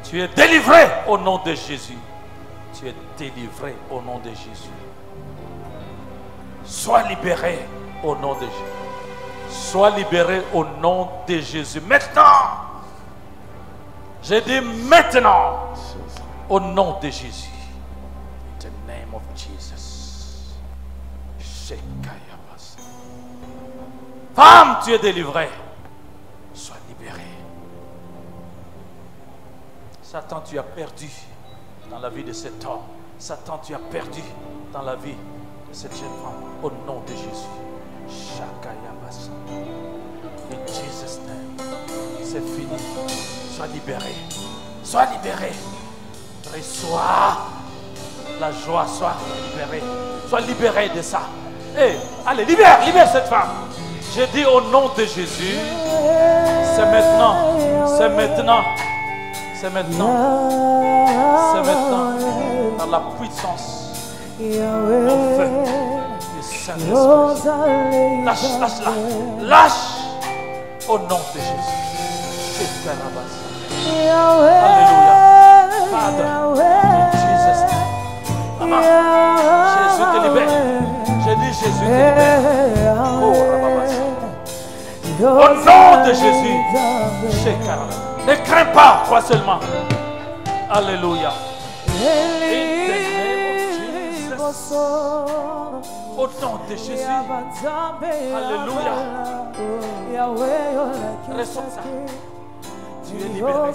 Tu es délivré au nom de Jésus. Tu es délivré au nom de Jésus. Sois libéré au nom de Jésus. Sois libéré au nom de Jésus. Maintenant. J'ai dit maintenant. Au nom de Jésus. In the name of Jesus. Femme, tu es délivrée. Sois libérée. Satan, tu as perdu dans la vie de cet homme. Satan, tu as perdu dans la vie de cette jeune femme. Au nom de Jésus. Shakayabasa. In Jesus' name. C'est fini. Sois libéré. Sois libéré. Reçois la joie. Sois libéré. Sois libéré de ça. Hey, allez, libère cette femme. J'ai dit au nom de Jésus. C'est maintenant. C'est maintenant. C'est maintenant. C'est maintenant. Dans la puissance. Mon feu. Lâche. Lâche au nom de Jésus. Alléluia. Father, in Jesus' name. Maman, Jésus te libère. J'ai dit Jésus te libère. Au nom de Jésus. Ne crains pas, crois seulement. Alléluia. Au nom de Jésus. Alléluia. Reçois ça. Tu es libéré.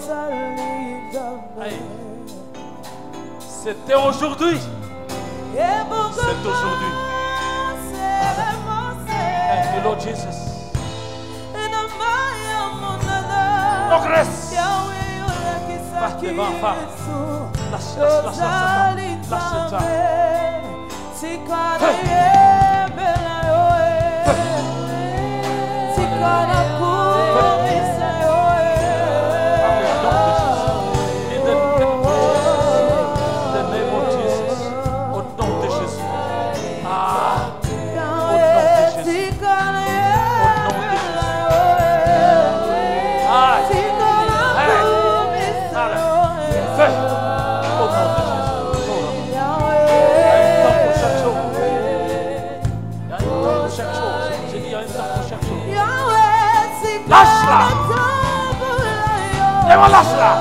C'était aujourd'hui. C'est aujourd'hui. Thank you, Lord Jesus. Donc reste. Va devant, va. Lâche ça. Lâche-la. Lâche-la.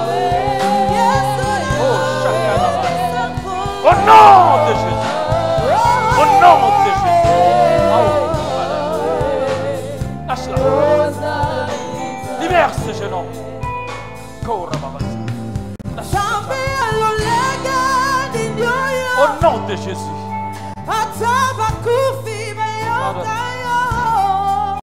Au nom de Jésus. Au nom de Jésus. Lâche-la. Libère ce jeune homme. Au nom de Jésus.